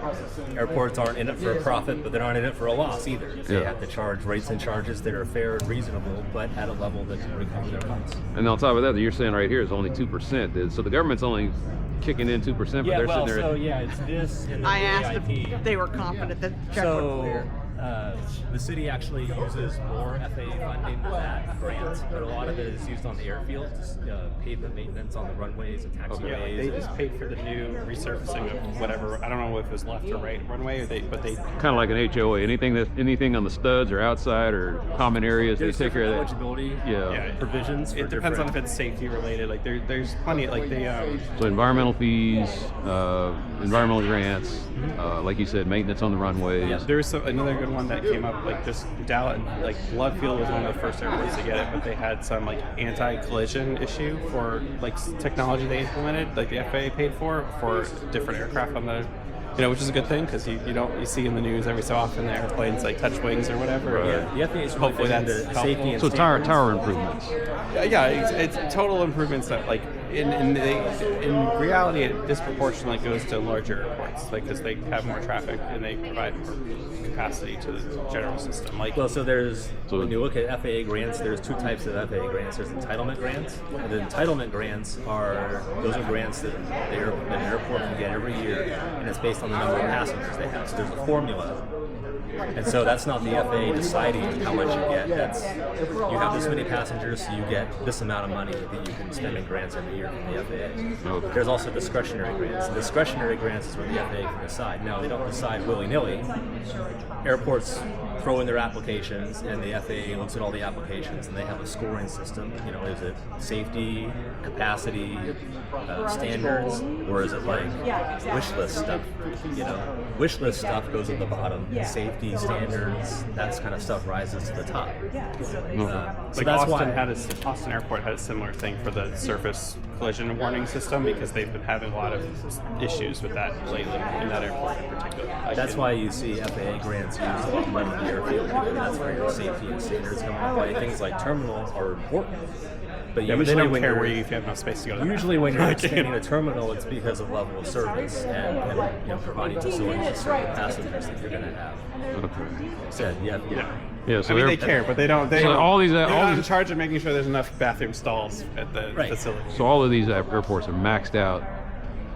airports aren't in it for a profit, but they're not in it for a loss either. They have to charge rates and charges that are fair and reasonable, but at a level that can recover their costs. And on top of that, you're saying right here is only 2%. So the government's only kicking in 2%, but they're sitting there. So it's this. And I asked AIP. if they were confident that the check would clear. The city actually uses more FAA funding than that grant, but a lot of it is used on the airfield, pavement maintenance on the runways and taxiways. Yeah, they just paid for the new resurfacing of whatever. I don't know if it was left or right runway, but they kind of like an HOA. Anything on the studs or outside or common areas, they take care of that. Eligibility provisions. It depends on if it's safety related. Like there's plenty. Like they. So environmental fees, environmental grants, like you said, maintenance on the runways. Yeah, there was another good one that came up. Like just Dallas, like Love Field was one of the first airports to get it, but they had some like anti-collision issue for like technology they implemented, like the FAA paid for different aircraft on the. Which is a good thing because you see in the news every so often the airplanes like touch wings or whatever. Right. Yeah, the FAA is hopefully that's safety and so tower improvements. Yeah, it's total improvements that like in reality it disproportionately goes to larger airports, like because they have more traffic and they provide more capacity to the general system. Like so when you look at FAA grants, there's 2 types of FAA grants. There's entitlement grants. And the entitlement grants are grants that an airport can get every year, and it's based on the number of passengers they have. So there's a formula. And so that's not the FAA deciding how much you get. That's you have this many passengers, so you get this amount of money that you can spend in grants every year from the FAA. Okay. There's also discretionary grants. Discretionary grants is where the FAA can decide. Now, they don't decide willy-nilly. Airports throw in their applications, and the FAA looks at all the applications, and they have a scoring system. Is it safety, capacity, standards, or is it like wish list stuff? Wish list stuff goes at the bottom. Safety standards, that kind of stuff rises to the top. So that's Austin Airport had a similar thing for the surface collision warning system because they've been having a lot of issues with that lately in that airport in particular. That's why you see FAA grants used a lot more in the airfield because that's where your safety and standards come into play. Things like terminals are important. But they don't care where you have no space to go to. Usually when you're expanding a terminal, it's because of level of service and providing facilities to serve the passengers that you're going to have. Okay. Yeah, so they care, but they don't. They're not in charge of making sure there's enough bathroom stalls at the facility. So all of these airports are maxed out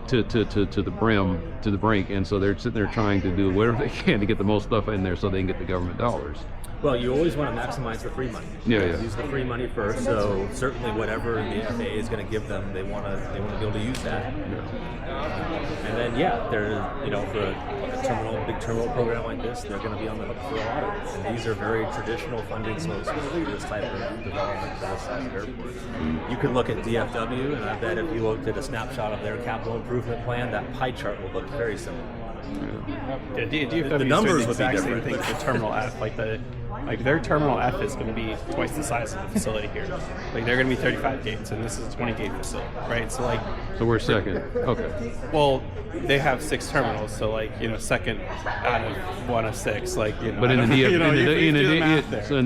to the brim, to the brink, and so they're sitting there trying to do whatever they can to get the most stuff in there so they can get the government dollars. Well, you always want to maximize the free money. Use the free money first. So certainly, whatever the FAA is going to give them, they want to be able to use that. And then, they're for a big terminal program like this, they're going to be on the hook for a lot of it. And these are very traditional funding sources for this type of development for this type of airport. You could look at DFW, and I bet if you looked at a snapshot of their capital improvement plan, that pie chart will look very similar. DFW the numbers would would be same different. thing for Terminal F. Like their Terminal F is going to be twice the size of the facility here. Like they're going to be 35 gates, and this is a 20 gate facility, right? So we're second. Okay. Well, they have 6 terminals, so second out of 1 of 6. But in the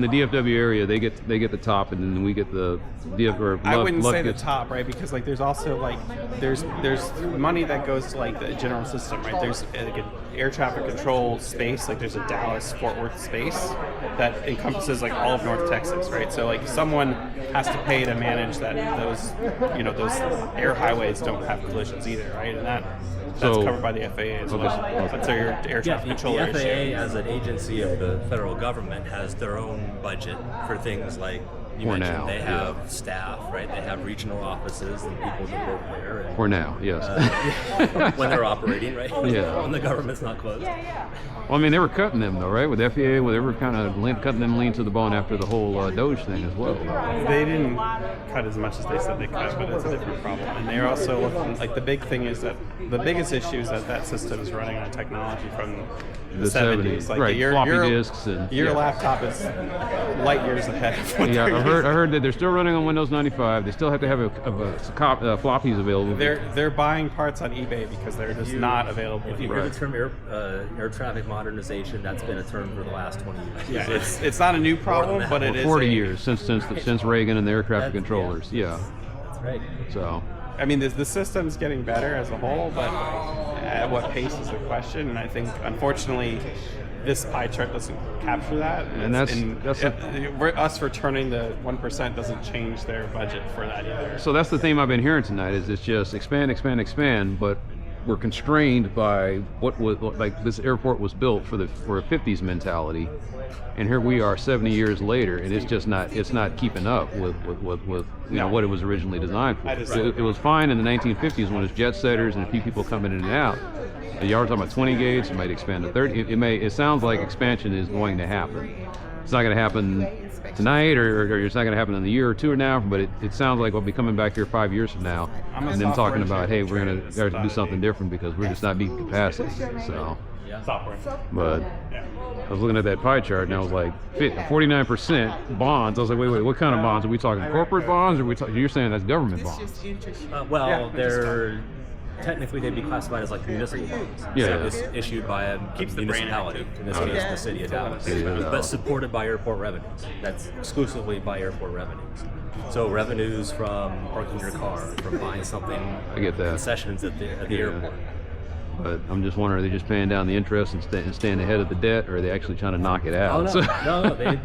DFW area, they get the top, and then we get the DFW. I wouldn't say the top, right? Because there's also there's money that goes to the general system, right? There's an air traffic control space, there's a Dallas Fort Worth space that encompasses all of North Texas, right? So someone has to pay to manage that those air highways don't have collisions either, right? And That's So- covered by the FAA as well. Okay. That's our air Yeah, traffic controller the FAA, issue. as an agency of the federal government, has their own budget for things like you For mentioned. now, They yeah. have staff, right? They have regional offices and people that work there. And, For now, yes. when they're operating, right? Yeah. When the government's not closed. Well, I mean, they were cutting them though, right? With FAA, well, they were kind of cutting them lean to the bone after the whole Doge thing as well. They didn't cut as much as they said they cut, but it's a different problem. And they're also looking, like the big thing is that the biggest issue is that that system is running on technology from the 70s. Like right? your Floppy disks and your yeah. laptop is light years ahead of what Yeah, they're I heard that they're still running on Windows 95. They still have to have floppies available. They're buying parts on eBay because they're just not available. If you hear the term air traffic modernization, that's been a term for the last 20 years. Yeah, it's not a new problem, but it is 40 years since Reagan and the air traffic controllers. Yeah. That's right. So. I mean, the system's getting better as a whole, but at what pace is the question? And I think, unfortunately, this pie chart doesn't capture that. And that's us returning the 1% doesn't change their budget for that either. So that's the theme I've been hearing tonight. Is it's just expand, expand, expand, but we're constrained by what was like this airport was built for a 50s mentality, and here we are 70 years later, and it's just not keeping up with you know what it was originally designed for. It was fine in the 1950s when it's jet setters and a few people coming in and out. You are talking about 20 gates. It might expand to 30. It sounds like expansion is going to happen. It's not going to happen tonight, or it's not going to happen in a year or two now. But it sounds like we'll be coming back here 5 years from now, and then talking about, hey, we're going to do something different because we're just not meeting capacity. So. Software. But I was looking at that pie chart and I was like, 49% bonds. I was like, wait, what kind of bonds? Are we talking corporate bonds, or are we talking? You're saying that's government bonds? They're technically they'd be classified as like municipal bonds. Yeah. So it's issued by a municipality, in this case the city of Dallas, but supported by airport revenues. That's exclusively by airport revenues. So revenues from parking your car, from buying something, I get that. concessions at the airport. But I'm just wondering, are they just paying down the interest and staying ahead of the debt, or are they actually trying to knock it out? Oh no, they'd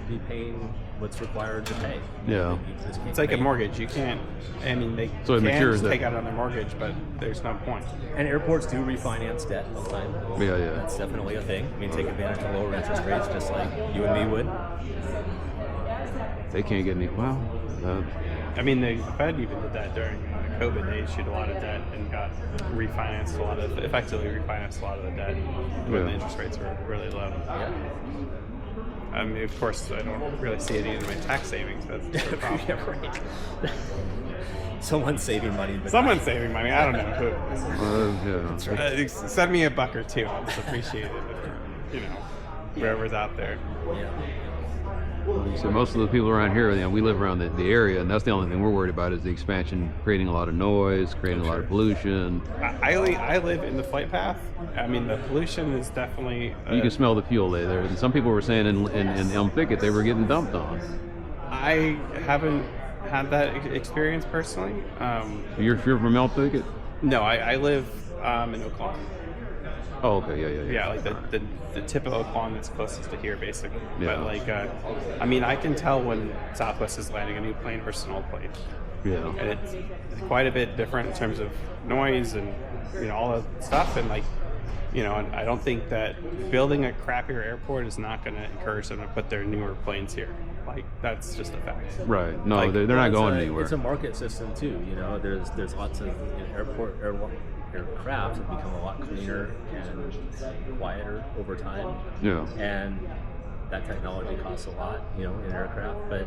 be paying what's required to pay. Yeah. It's like a mortgage. You can't. I mean, they So it can matures just take that- out on their mortgage, but there's no point. And airports do refinance debt all the time. Yeah. That's definitely a thing. I mean, take advantage of lower interest rates, just like you and me would. They can't get any. Well, I mean, the Fed even did that during COVID. They issued a lot of debt and got effectively refinanced a lot of the debt when the interest rates were really low. I mean, of course, I don't really see any in my tax savings. That's the problem. Yeah, right. Someone's saving money. But Someone's saving money. I don't know who. yeah. That's right. Send me $1 or $2. I'll just appreciate it. You know, whoever's out there. So most of the people around here, we live around the area, and that's the only thing we're worried about is the expansion, creating a lot of noise, creating a lot of pollution. I live in the flight path. I mean, the pollution is definitely. You can smell the fuel there. And some people were saying in Elm Thicket they were getting dumped on. I haven't had that experience personally. You're from Elm Thicket? No, I live in Oakland. Oh, okay, yeah. Yeah, like the tip of Oakland that's closest to here, basically. Yeah. But like, I mean, I can tell when Southwest is landing a new plane versus an old plane. Yeah. And it's quite a bit different in terms of noise and all that stuff. And like, and I don't think that building a crappier airport is not going to encourage them to put their newer planes here. Like, that's just a fact. Right. No, they're not going anywhere. It's a market system too. There's lots of aircraft have become a lot cleaner and quieter over time. Yeah. And that technology costs a lot, in aircraft. But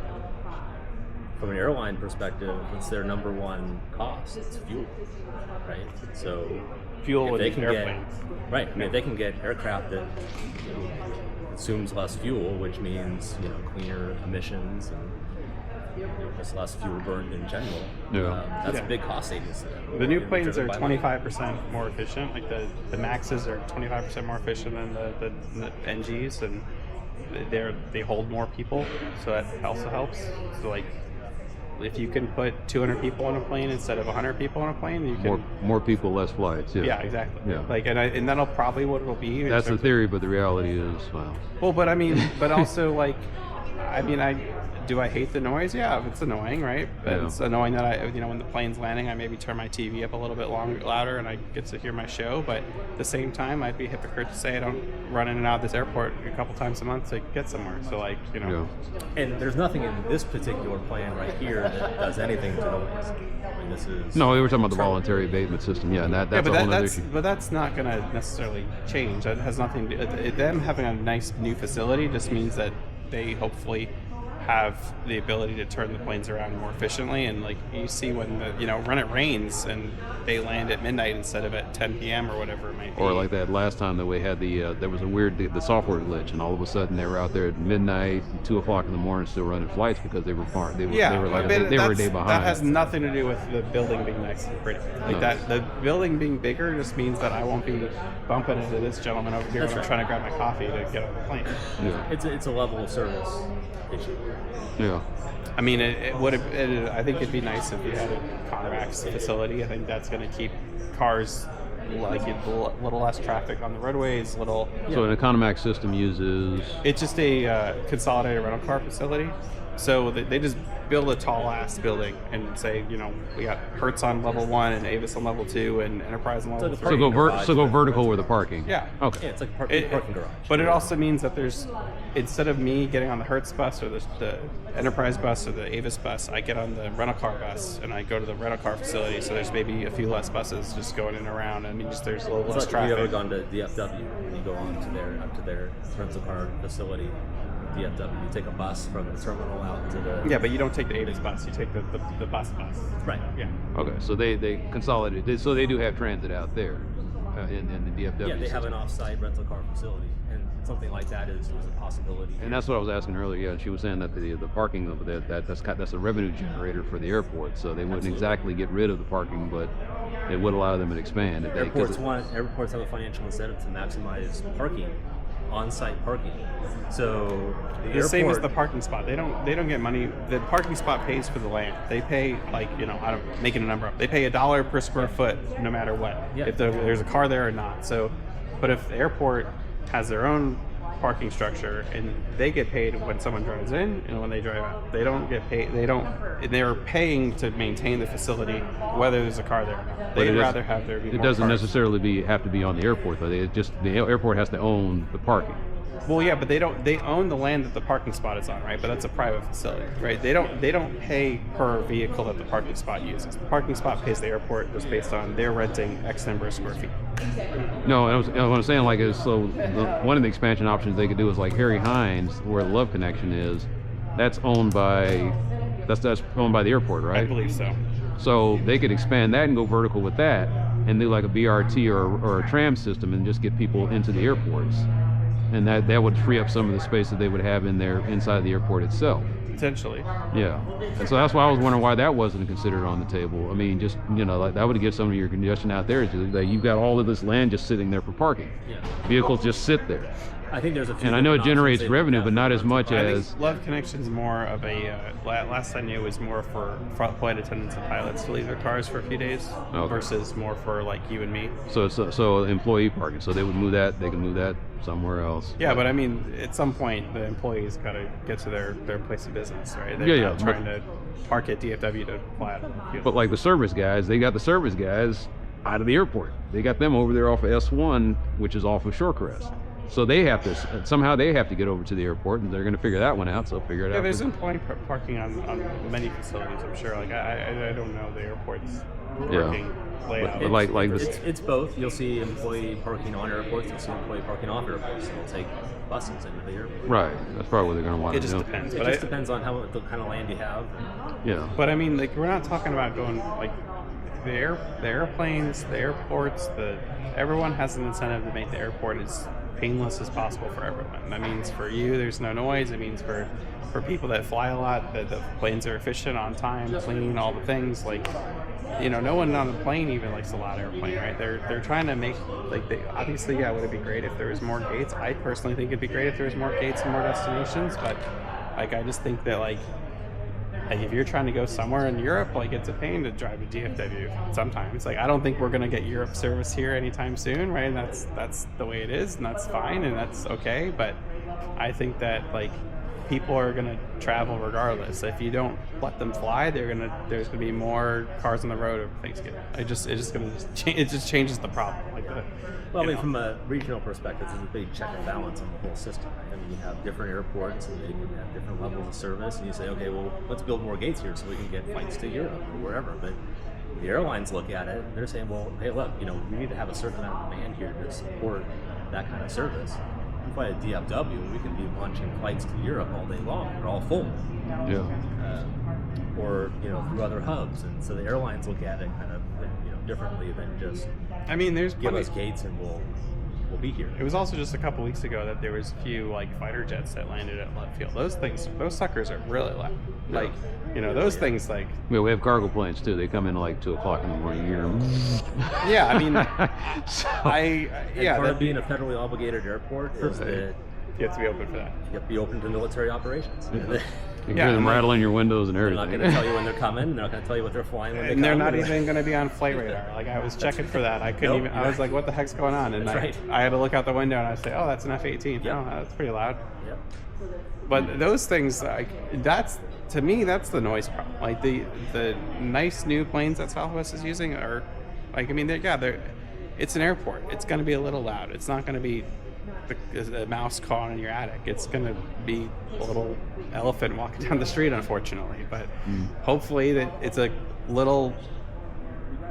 from an airline perspective, it's their number one cost. It's fuel, right? So fuel if and airplanes. Right. I mean, if they can get aircraft that consumes less fuel, which means cleaner emissions and just less fuel burned in general. That's a big cost savings to them. The new planes are 25% more efficient. Like the Maxes are 25% more efficient than the NGs, and they hold more people, so that also helps. So like, if you can put 200 people on a plane instead of 100 people on a plane, you can more people, less flights. Yeah. Yeah, exactly. Yeah. Like, and that'll probably what it'll be. That's the theory, but the reality is, well, but I mean, but also like, I mean, do I hate the noise? Yeah, it's annoying, right? But Yeah. it's annoying that when the plane's landing, I maybe turn my TV up a little bit louder and I get to hear my show. But at the same time, I'd be a hypocrite to say I don't run in and out of this airport a couple times a month to get somewhere. So And there's nothing in this particular plan right here that does anything to noise. I mean, this is No, we were talking about the voluntary abatement system. Yeah, and that's a whole other issue. But that's not going to necessarily change. That has nothing to do. Them having a nice new facility just means that they hopefully have the ability to turn the planes around more efficiently. And like you see when when it rains and they land at midnight instead of at 10 p.m. or whatever it might be. Or like that last time that we had there was a weird the software glitch, and all of a sudden they were out there at midnight, 2 o'clock in the morning, still running flights because they were they were a day behind. That has nothing to do with the building being nice and pretty. Like that, the building being bigger just means that I won't be bumping into this gentleman over here when I'm trying to grab my coffee to get on the plane. Yeah. It's a level of service issue. Yeah. I mean, I think it'd be nice if you had a Conrax facility. I think that's going to keep cars like a little less traffic on the roadways. So an Economax system uses. It's just a consolidated rental car facility. So they just build a tall ass building and say, we got Hertz on level 1 and Avis on level 2 and Enterprise on level 3. So go vertical with the parking. Yeah. Okay. Yeah, it's like a parking garage. But it also means that instead of me getting on the Hertz bus or the Enterprise bus or the Avis bus, I get on the rental car bus and I go to the rental car facility. So there's maybe a few less buses just going in and around. I mean, there's a little less traffic. Have you ever gone to DFW and you go on to their rental car facility? DFW. You take a bus from the terminal out to the. Yeah, but you don't take the Avis bus. You take the bus. Right. Yeah. Okay, so they consolidated. So they do have transit out there in the DFW. Yeah, they have system. an off-site rental car facility, and something like that is a possibility. And that's what I was asking earlier. Yeah, she was saying that the parking over there that's a revenue generator for the airport. So they wouldn't exactly get rid of the parking, but it would allow them to expand. Airports have a financial incentive to maximize parking. On-site parking. So the same as the parking spot. They don't get money. The parking spot pays for the land. They pay I'm making a number up. They pay $1 per square foot no matter what. Yeah. If there's a car there or not. So, but if the airport has their own parking structure and they get paid when someone drives in and when they drive out, they don't get paid. They're paying to maintain the facility whether there's a car there or not. They'd rather have there be It more doesn't cars. necessarily have to be on the airport though. The airport has to own the parking. Well, yeah, but they own the land that the parking spot is on, right? But that's a private facility, right? They don't pay per vehicle that the parking spot uses. The parking spot pays the airport just based on they're renting X number of square feet. No, what I'm saying is one of the expansion options they could do is like Harry Hines, where the Love Connection is. That's owned by the airport, right? I believe so. So they could expand that and go vertical with that, and do like a BRT or a tram system, and just get people into the airports. And that would free up some of the space that they would have inside the airport itself. Potentially. Yeah. And so that's why I was wondering why that wasn't considered on the table. I mean, just, like that would get some of your congestion out there. That you've got all of this land just sitting there for parking. Yeah. Vehicles just sit there. I think there's a few. And I know it generates revenue, but not as much I as. think Love Connection's more of a. Last I knew was more for flight attendants and pilots to leave their cars for a few days, versus more for like you and me. So employee parking. So they would move that. They can move that somewhere else. Yeah, but I mean, at some point, the employees got to get to their place of business, right? They're not trying to park at DFW to fly out of the field. But like the service guys, they got the service guys out of the airport. They got them over there off of S1, which is off of Shorecrest. So they have to somehow to get over to the airport, and they're going to figure that one out. So figure it out. Yeah, there's employee parking on many facilities. I'm sure. Like I don't know the airport's parking layout. But like this, it's both. You'll see employee parking on airports. You'll see employee parking off airports. They'll take buses into the airport. Right. That's probably what they're going to want to do. It just depends. It just depends on the kind of land you have. Yeah. But I mean, like we're not talking about going like the airplanes, the airports. Everyone has an incentive to make the airport as painless as possible for everyone. That means for you, there's no noise. It means for people that fly a lot, that the planes are efficient, on time, clean, all the things. Like, no one on the plane even likes a loud airplane, right? They're trying to make obviously, yeah, would it be great if there was more gates? I personally think it'd be great if there was more gates and more destinations, but like I just think that like if you're trying to go somewhere in Europe, like it's a pain to drive to DFW sometimes. Like I don't think we're gonna get Europe service here anytime soon, right? And that's the way it is, and that's fine, and that's okay. But I think that like people are going to travel regardless. If you don't let them fly, there's going to be more cars on the road over Thanksgiving. It just changes the problem. Well, I mean, from a regional perspective, there's a big check and balance on the whole system. Right? I mean, you have different airports and they can have different levels of service, and you say, okay, well, let's build more gates here so we can get flights to Europe or wherever. But the airlines look at it and they're saying, well, hey, look, we need to have a certain amount of demand here to support that kind of service. We fly at DFW, we can be launching flights to Europe all day long. They're all full. Yeah. Or through other hubs, and so the airlines look at it kind of differently than just. I mean, there's give us gates and we'll be here. It was also just a couple weeks ago that there was a few fighter jets that landed at left field. Those suckers are really loud. Those things Yeah, we have cargo planes too. They come in 2 o'clock in the morning. You hear them. Yeah, I mean, part of being a federally obligated airport is that you have to be open for that. You have to be open to military operations. Yeah. You can hear them rattling your windows and everything. They're not going to tell you when they're coming. They're not going to tell you what they're flying when they come. And they're not even going to be on flight radar. I was checking for that. I couldn't even. I was like, "What the heck's going on?" And I had to look out the window and I say, "Oh, that's an F-18. Yep. Oh, that's pretty loud." Yep. But those things, to me, that's the noise problem. The nice new planes that Southwest is using are, it's an airport. It's going to be a little loud. It's not going to be a mouse cawing in your attic. It's going to be a little elephant walking down the street, unfortunately. But hopefully that it's a little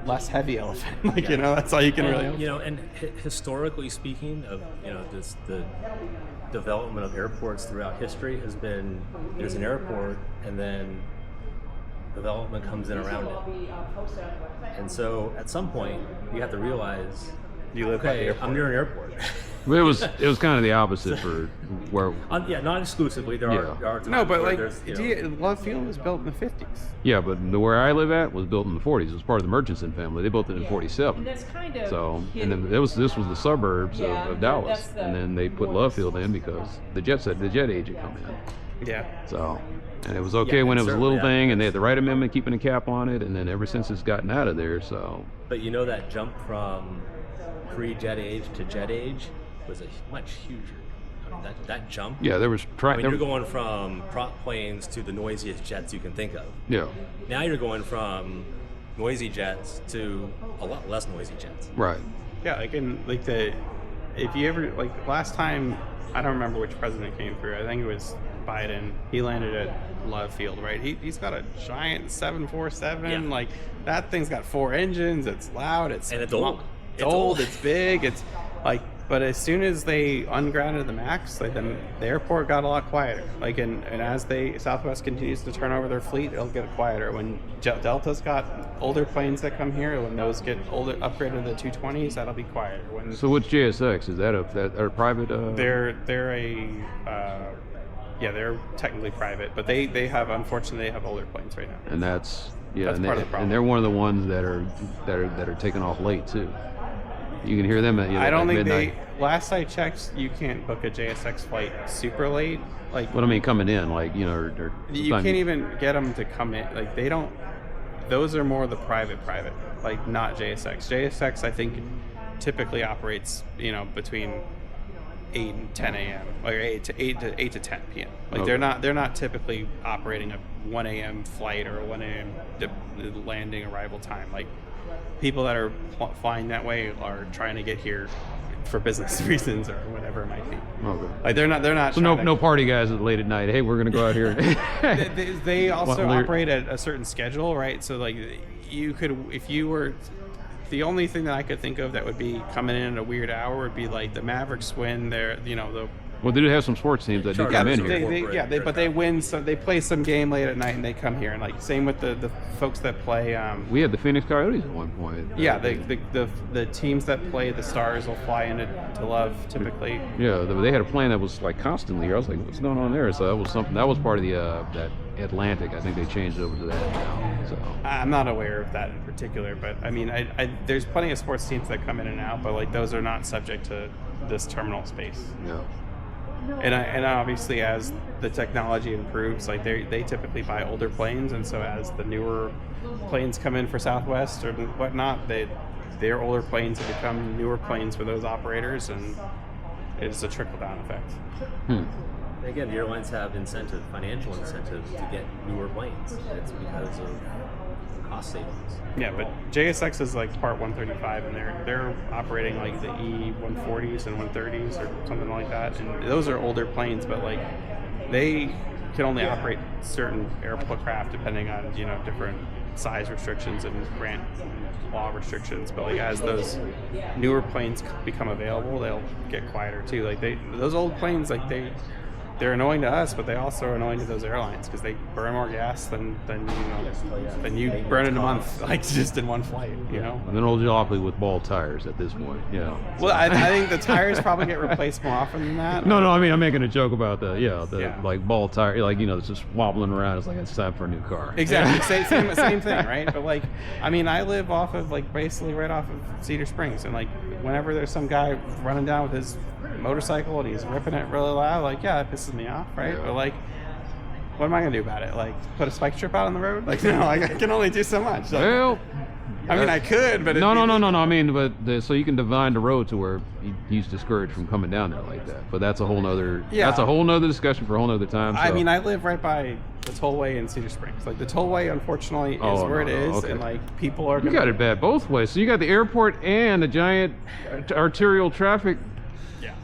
less heavy elephant. That's all you can really hope. And historically speaking, of the development of airports throughout history has been there's an airport and then development comes in around it. And so at some point you have to realize you live by the airport. I'm near an airport. It was kind of the opposite for where. Not exclusively. There are times Love Field was built in the 50s. Yeah, but where I live at was built in the 40s. It was part of the Murchison family. They built it in 47. And that's kind of and then this was the suburbs of Dallas, and then they put Love Field in because the jet age had come in. Yeah. So. And it was okay when it was a little thing, and they had the right amendment keeping a cap on it, and then ever since it's gotten out of there. So. But that jump from pre-jet age to jet age was a much huger. That jump. Yeah, there was. You're going from prop planes to the noisiest jets you can think of. Yeah. Now you're going from noisy jets to a lot less noisy jets. Right. Yeah, if you ever last time, I don't remember which president came through. I think it was Biden. He landed at Love Field, right? He's got a giant 747. Yeah. That thing's got 4 engines. It's loud. It's old. It's old. It's big. It's but as soon as they ungrounded the MAX, then the airport got a lot quieter. And as Southwest continues to turn over their fleet, it'll get quieter. When Delta's got older planes that come here, when those get upgraded to the 220s, that'll be quieter. So what's JSX? Is that a private? They're they're technically private, but they have older planes right now. And that's part of the problem. And they're one of the ones that are taking off late too. You can hear them at I don't think midnight. Last I checked, you can't book a JSX flight super late. What I mean, coming in, you can't even get them to come in. They don't. Those are more the private, not JSX. JSX, I think, typically operates, between 8 and 10 a.m. or 8 to 10 p.m. They're not typically operating a 1 a.m. flight or a 1 a.m. landing arrival time. People that are flying that way are trying to get here for business reasons or whatever it might be. Okay. They're not. So no party guys at late at night. Hey, we're gonna go out here. They also operate at a certain schedule, right? So you could, if you were. The only thing that I could think of that would be coming in at a weird hour would be the Mavericks win their, Well, they do have some sports teams that do come in here. But they win. So they play some game late at night and they come here. And same with the folks that play. We had the Phoenix Coyotes at one point. Yeah, the teams that play the Stars will fly into Love typically. Yeah, they had a plan that was constantly here. I was like, what's going on there? So that was something. That was part of the that Atlantic. I think they changed over to that now. So I'm not aware of that in particular, but I mean, there's plenty of sports teams that come in and out, but those are not subject to this terminal space. Yeah. And obviously, as the technology improves, they typically buy older planes, and so as the newer planes come in for Southwest or whatnot, their older planes have become newer planes for those operators, and it's a trickle down effect. Again, the airlines have incentive, financial incentive to get newer planes. It's because of cost savings. Yeah, but JSX is like Part 135, and they're operating like the E-140s and 130s or something like that, and those are older planes, but like they can only operate certain aircraft depending on different size restrictions and grant law restrictions. But like as those newer planes become available, they'll get quieter too. Like those old planes, like they're annoying to us, but they also are annoying to those airlines because they burn more gas than you burn in a month, like just in one flight, And then old jalopy with ball tires at this point, yeah. Well, I think the tires probably get replaced more often than that. No, I mean I'm making a joke about the like ball tire, like it's just wobbling around. It's like it's time for a new car. Exactly, same thing, right? But like, I mean, I live off of like basically right off of Cedar Springs, and like whenever there's some guy running down with his motorcycle and he's ripping it really loud, like that pisses me off, right? But like, what am I gonna do about it? Like, put a spike strip out on the road? Like, no, I can only do so much. Like, well, I mean, I could, but no. I mean, but so you can divide the road to where he's discouraged from coming down there like that. But that's a whole nother. Yeah. That's a whole nother discussion for a whole nother time. So. I mean, I live right by the tollway in Cedar Springs. Like the tollway, unfortunately, is where it is, okay. and like people are. You got it bad both ways. So you got the airport and the giant arterial traffic. Yeah.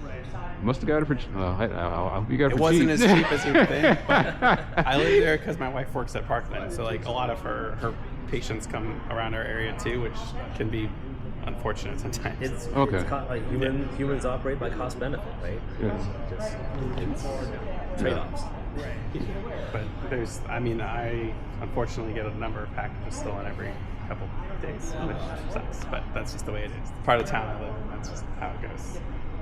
Must have got it for. I hope you got it for wasn't cheap. as cheap as you would think. But I live there because my wife works at Parkland, so like a lot of her patients come around our area too, which can be unfortunate sometimes. It's okay. Like humans operate by cost benefit, right? Yeah. It's trade-offs. But I unfortunately get a number of packages stolen every couple of days, which sucks. But that's just the way it is. Part of the town I live in. That's just how it goes.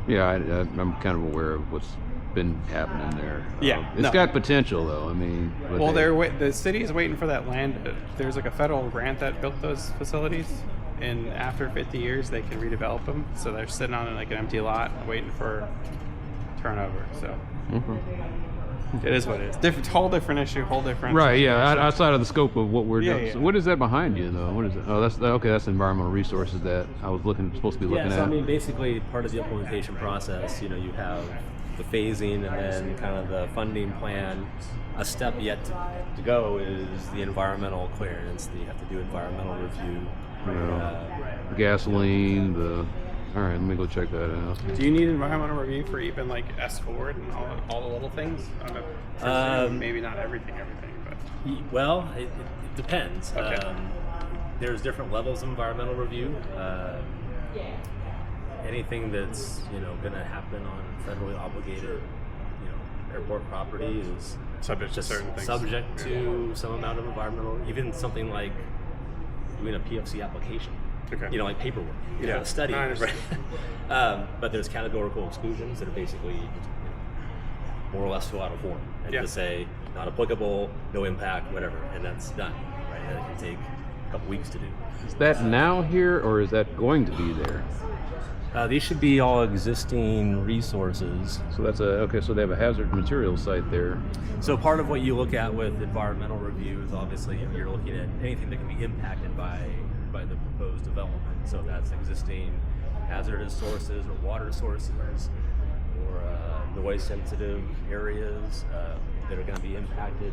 Yeah, I'm kind of aware of what's been happening there. Yeah, it's got potential though. I mean, well, the city is waiting for that land. There's like a federal grant that built those facilities, and after 50 years they can redevelop them. So they're sitting on like an empty lot waiting for turnover. So it is what it is. Whole different issue. Whole different. Right. Yeah. Outside of the scope of what we're doing. Yeah. So what is that behind you though? What is it? Oh, that's okay. That's environmental resources that I was supposed to be looking at. I mean, basically part of the implementation process. You have the phasing and then kind of the funding plan. A step yet to go is the environmental clearance. You have to do environmental review. The gasoline. All right, let me go check that out. Do you need environmental review for even like S4 and all the little things? Maybe not everything, but. Well, it depends. Okay. There's different levels of environmental review. Anything that's going to happen on federally obligated airport property is subject to certain things. Subject to some amount of environmental, even something like doing a PFC application. Okay. Like paperwork. A study. Right? But there's categorical exclusions that are basically more or less fill out a form and just say not applicable, no impact, whatever, and that's done. Right? And it can take a couple weeks to do. Is that now here, or is that going to be there? These should be all existing resources. So that's so they have a hazard materials site there. So part of what you look at with environmental review is obviously you're looking at anything that can be impacted by the proposed development. So that's existing hazardous sources or water sources or noise sensitive areas that are going to be impacted.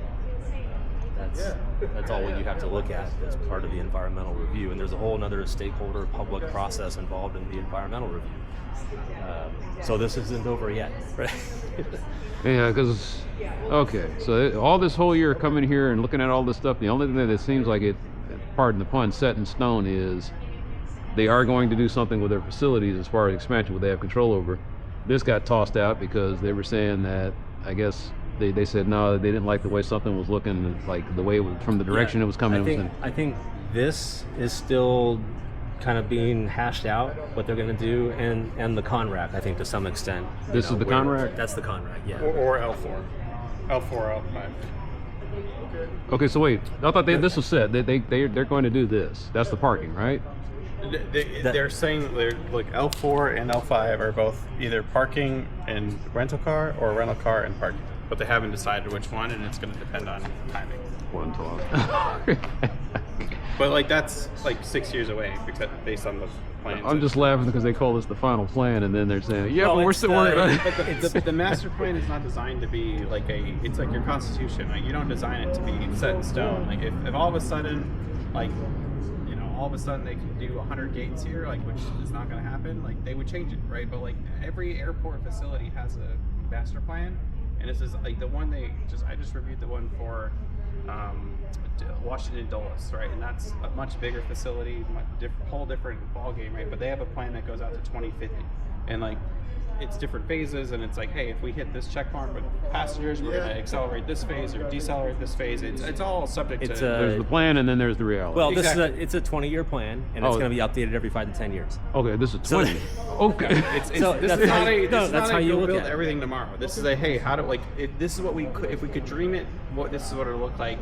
That's all what you have to look at as part of the environmental review. And there's a whole other stakeholder public process involved in the environmental review. So this isn't over yet, right? Yeah, because, so all this whole year coming here and looking at all this stuff, the only thing that seems like it, pardon the pun, set in stone is they are going to do something with their facilities as far as expansion, what they have control over. This got tossed out because they were saying that, I guess, they said no, they didn't like the way something was looking, like the way it was, from the direction it was coming. I think this is still kind of being hashed out, what they're going to do, and the CONRAC, I think, to some extent. This is the CONRAC? That's the CONRAC, yeah. Or L4. L4, L5. Okay, so wait, I thought this was set. They're going to do this. That's the parking, right? They're saying like L4 and L5 are both either parking and rental car or rental car and parking. But they haven't decided which one, and it's going to depend on timing. One talk. But like that's like 6 years away, based on the plans. I'm just laughing because they call this the final plan, and then they're saying, "Yeah, Well, but we're it's still the- working." but the master plan is not designed to be like it's like your constitution. Like you don't design it to be set in stone. Like if all of a sudden, like, you know, all of a sudden they can do 100 gates here, like, which is not going to happen, like they would change it, right? But like every airport facility has a master plan, and this is like the one I just reviewed the one for Washington Dulles, right? And that's a much bigger facility, whole different ball game, right? But they have a plan that goes out to 2050, and like it's different phases, and it's like, hey, if we hit this check mark with passengers, we're gonna accelerate this phase or decelerate this phase. It's all subject to. There's the plan, and then there's the reality. Well, Exactly. it's a 20-year plan, and it's going to be updated every 5 to 10 years. Okay, this is 20. Okay. This is not a that's how you go look build at it. everything tomorrow. This is a, hey, how do this is what we could, if we could dream it, this is what it would look like.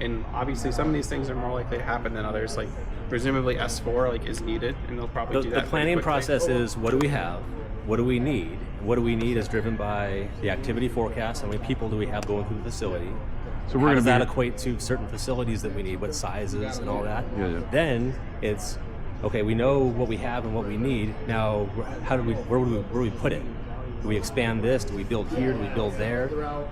And obviously some of these things are more likely to happen than others. Like presumably S4 like is needed, and they'll probably do that. The planning process is, what do we have? What do we need? What do we need is driven by the activity forecast. How many people do we have going through the facility? So we're how does gonna that equate to certain facilities that we need? What sizes and all that? Yeah. Then it's okay. We know what we have and what we need. Now, where do we put it? Do we expand this? Do we build here? Do we build there?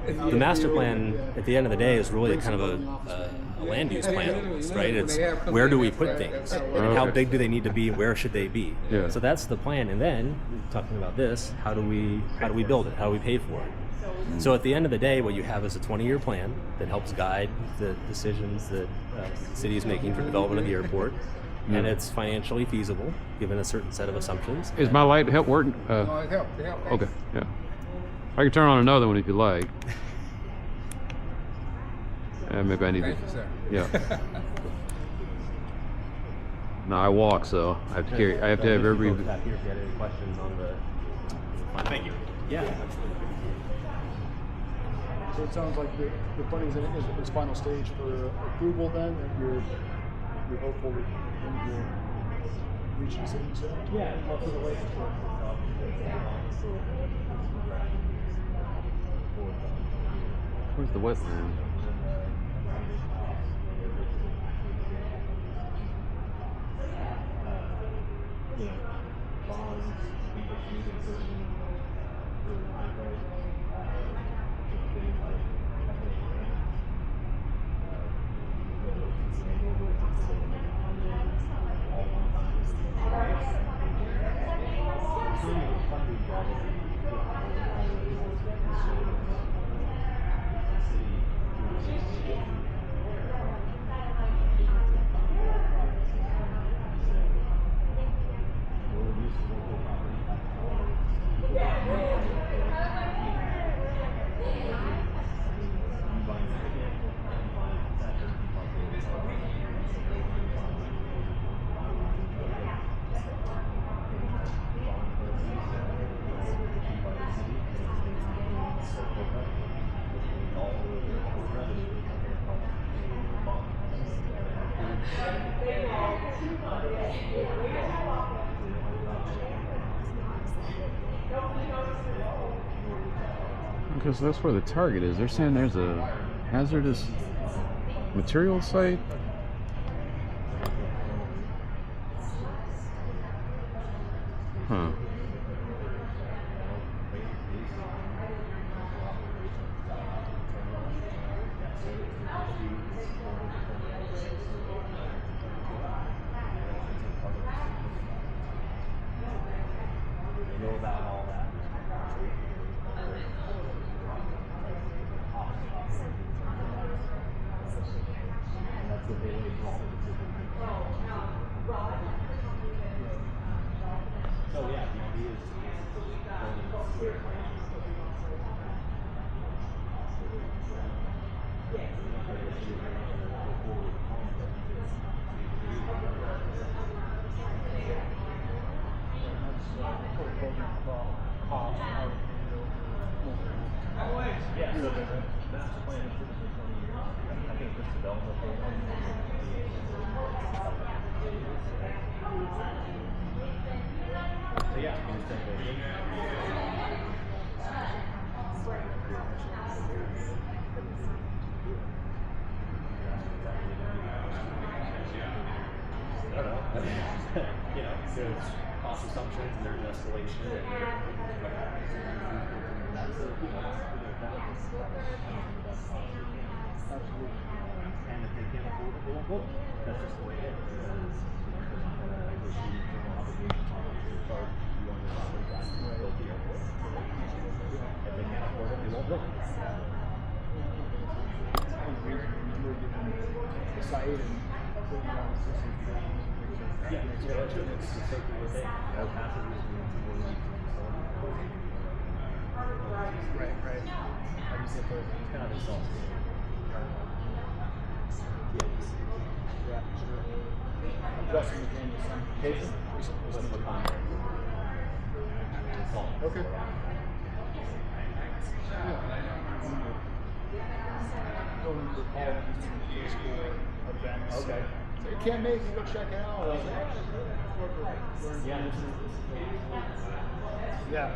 The master plan, at the end of the day, is really a kind of a land use plan, almost, right? It's where do we put things, and how big do they need to be, and where should they be? Yeah. So that's the plan. And then talking about this, how do we build it? How do we pay for it? So at the end of the day, what you have is a 20-year plan that helps guide the decisions that the city is making for development of the airport. And it's financially feasible, given a certain set of assumptions. Is my light help working? No, it helped. Okay, yeah. I can turn on another one if you like. Maybe I need Thank to. you, sir. Yeah. No, I walk, so I have to carry. I have to have every. Here if you had any questions on the. Thank you. Yeah. So it sounds like the funding is in its final stage for approval. Then and you're hopeful that you'll reach a decision soon. Yeah, most of the way. Where's the wetland? Because that's where the target is. They're saying there's a hazardous material site. Huh. you know, there's cost assumptions, there's escalation. And if they can't afford it, they won't build it. That's just the way it is. If they can't afford it, they won't build it. The site and putting down the system. Yeah, it's a circular thing. More passengers Right. I just think it's kind of exhausting. Yeah, sure. Adjusting the game to some cases. Okay. Going into the call school events. Okay. So you can't make it, go check it out. Yeah. Yeah.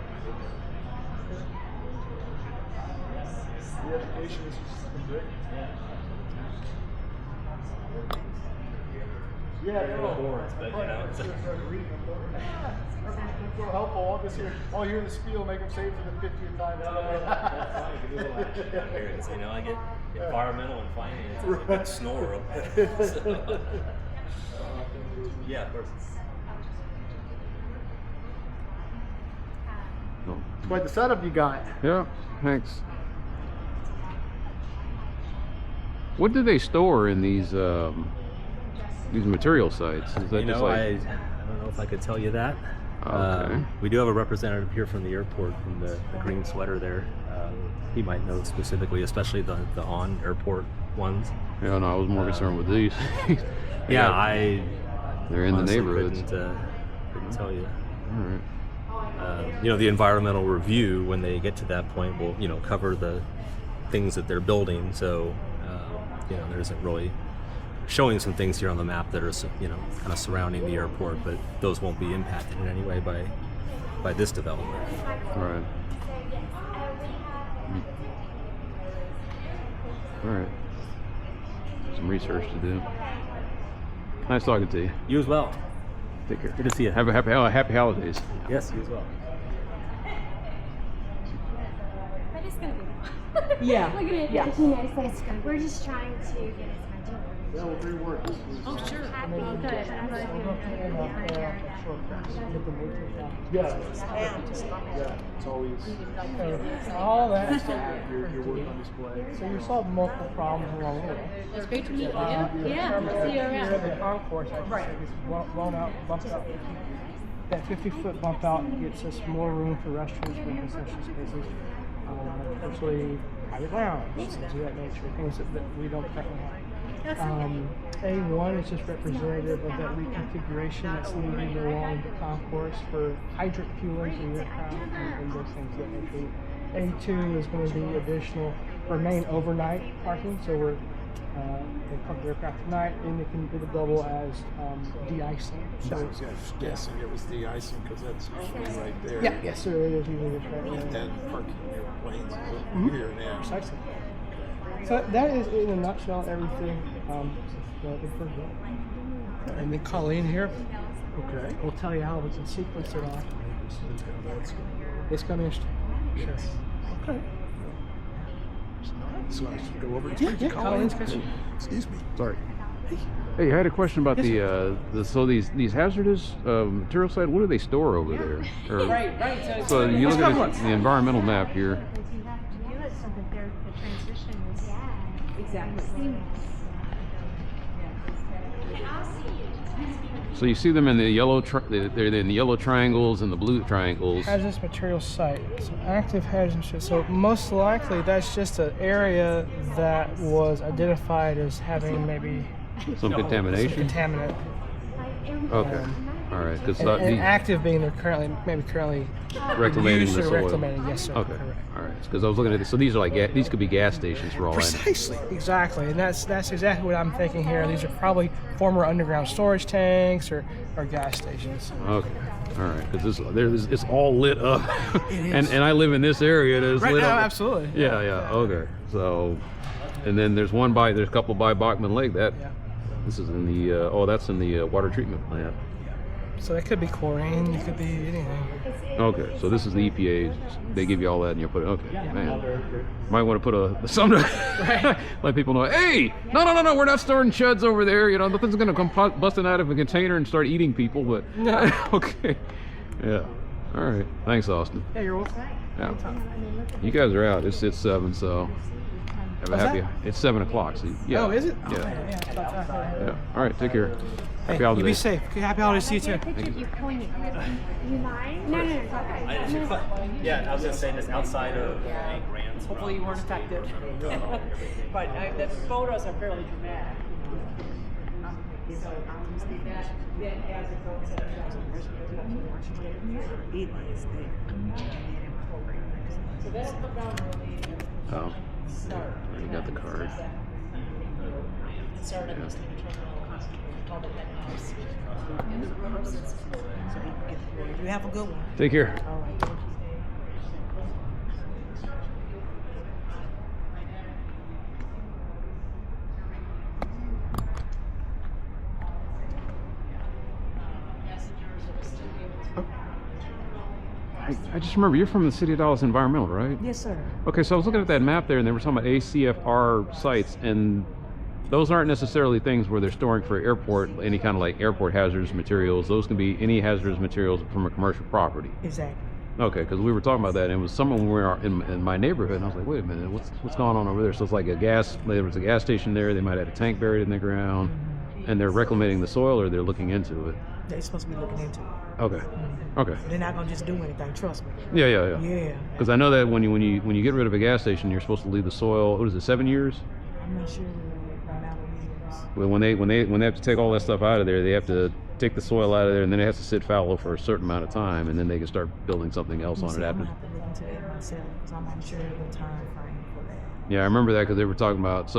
The education is just great. Yeah, no. Boards, but you know, it's so helpful. I'll just hear the spiel, make them say it for the 50th time. You know, I get environmental and finance. It's a big snore up there. So, yeah, of course. It's quite the setup you got. Yeah, thanks. What do they store in these material sites? Is that You just know, like... I don't know if I could tell you that. Okay. We do have a representative here from the airport in the green sweater there. He might know specifically, especially the on-airport ones. Yeah, no, I was more concerned with these. Yeah, they're in the honestly neighborhoods. Couldn't tell you. All right. You know, the environmental review, when they get to that point, will, you know, cover the things that they're building. So, you know, there isn't really showing some things here on the map that are, you know, kind of surrounding the airport, but those won't be impacted in any way by this development. Right. All right. Some research to do. Nice talking to you. You as well. Take care. Good to see you. Have a happy holidays. Yes, you as well. But it's gonna be. Yeah. Look at it. Yeah. You know, so it's we're just trying to get as much. Yeah, well, great work. Oh, sure. Happy, good. I'm glad Yeah, it's always All that. your work on display. So you solved multiple problems along the way. It's great to meet you. Yeah, see you Here around. at the concourse, I just think it's blown out, bumped out. That 50-foot bump out gets us more room for restrooms, for concession spaces, potentially private lounge, things of that nature, things that we don't currently have. A1 is just representative of that reconfiguration that's needed along the concourse for hydrant fueling for the aircraft and those things of that nature. A2 is going to be additional remain overnight parking, so we're they park the aircraft tonight, and it'll double as de-icing. So I was guessing it was de-icing because that's usually right there. Yeah, yes, sir. It is usually just right there. And then parking airplanes here and there. Precisely. So that is, in a nutshell, everything and then Colleen here, Okay. will tell you how we can sequence it off. It's going to sure. Okay. So I should go over and Yeah, speak yeah, to Colleen's Colleen. good. Excuse me. Sorry. Hey, I had a question about Yes, so these hazardous material site. What do they store over there? Or- Right. So you look at the environmental map here. You have to do it so that the transition is Exactly. So you see them in the yellow. They're in the yellow triangles and the blue triangles. Hazardous material site. So active hazardous. So most likely that's just an area that was identified as having maybe Some contamination. contaminant. Okay. All right. Because And active being they're currently reclamating used the or soil. reclamating. Yes, sir. Okay. Correct. All right. Because I was looking at this. So these are like these could be gas stations for all I know. Precisely, exactly, and that's exactly what I'm thinking here. These are probably former underground storage tanks or gas stations. Okay. All right. Because it's all lit up, It and is. I live in this area that's Right lit now, up. absolutely. Yeah. Okay. So, and then there's a couple by Bachman Lake. That This is in the that's in the water treatment plant. So it could be chlorine, it could be anything. Okay, so this is the EPA. They give you all that, and you put it. Okay, man. Might want to put something. Let people know. Hey, no, we're not storing sheds over there. You know, nothing's gonna come busting out of a container and start eating people. But okay, yeah. All right. Thanks, Austin. Yeah, you're welcome. Yeah. You guys are out. It's 7, so have a happy. It's 7 o'clock. So yeah. Oh, is it? Yeah. Oh, man, yeah, it's about time. Yeah. All right. Take care. Hey, Happy you holidays. be safe. Okay, happy holidays to you too. You lying? No. Yeah, I was gonna say this outside of a grand. Hopefully you weren't affected. But the photos are fairly dramatic. Oh, you got the card. You have a good one. Take care. All right. I just remember you're from the City of Dallas Environmental, right? Yes, sir. Okay, so I was looking at that map there, and they were talking about ACFR sites, and those aren't necessarily things where they're storing for airport, any kind of like airport hazardous materials. Those can be any hazardous materials from a commercial property. Exactly. Okay, because we were talking about that, and it was someone we were in my neighborhood, and I was like, wait a minute, what's going on over there? So it's like there was a gas station there. They might have a tank buried in the ground, and they're reclamating the soil, or they're looking into it. They're supposed to be looking into it. Okay. Okay. They're not gonna just do anything. Trust me. Yeah. Yeah. Because I know that when you get rid of a gas station, you're supposed to leave the soil. What is it? 7 years? I'm not sure the amount of years. Well, when they have to take all that stuff out of there, they have to take the soil out of there, and then it has to sit fallow for a certain amount of time, and then they can start building something else on it I'm after. gonna have to look into that myself because I'm not sure the time frame for that. Yeah, I remember that because they were talking about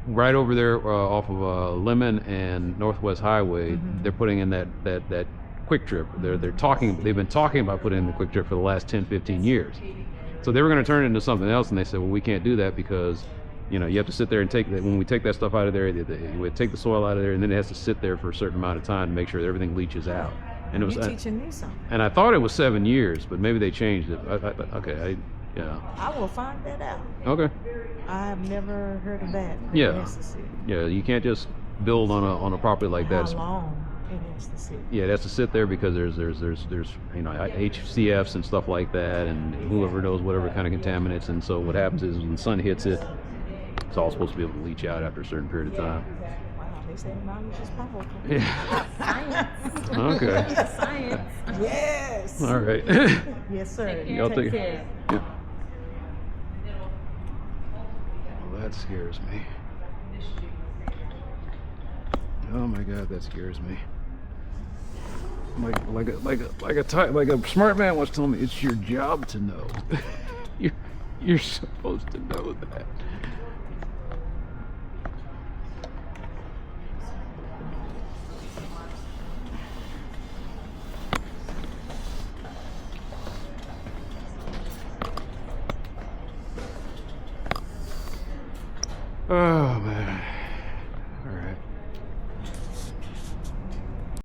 right over there off of Lemmon and Northwest Highway, they're putting in that quick trip. They've been talking about putting in the quick trip for the last 10, 15 years. So they were going to turn it into something else, and they said, well, we can't do that because you have to sit there and take that. When we take that stuff out of there, we take the soil out of there, and then it has to sit there for a certain amount of time to make sure that everything leaches out. And it was You're teaching me something. And I thought it was 7 years, but maybe they changed it. I will find that out. Okay. I have never heard of that. Yeah. It has to sit. Yeah, you can't just build on a property like that. How long it has to sit. Yeah, it has to sit there because there's HCFs and stuff like that, and whoever knows whatever kind of contaminants. And so what happens is when the sun hits it, it's all supposed to be able to leach out after a certain period of time. Wow, they say knowledge is powerful. Yeah. Science. Okay. Science. Yes. All right. Yes, sir. Y'all Take take care. Yeah. Well, that scares me. Oh my God, that scares me. Like a smart man once told me, it's your job to know. You're supposed to know that.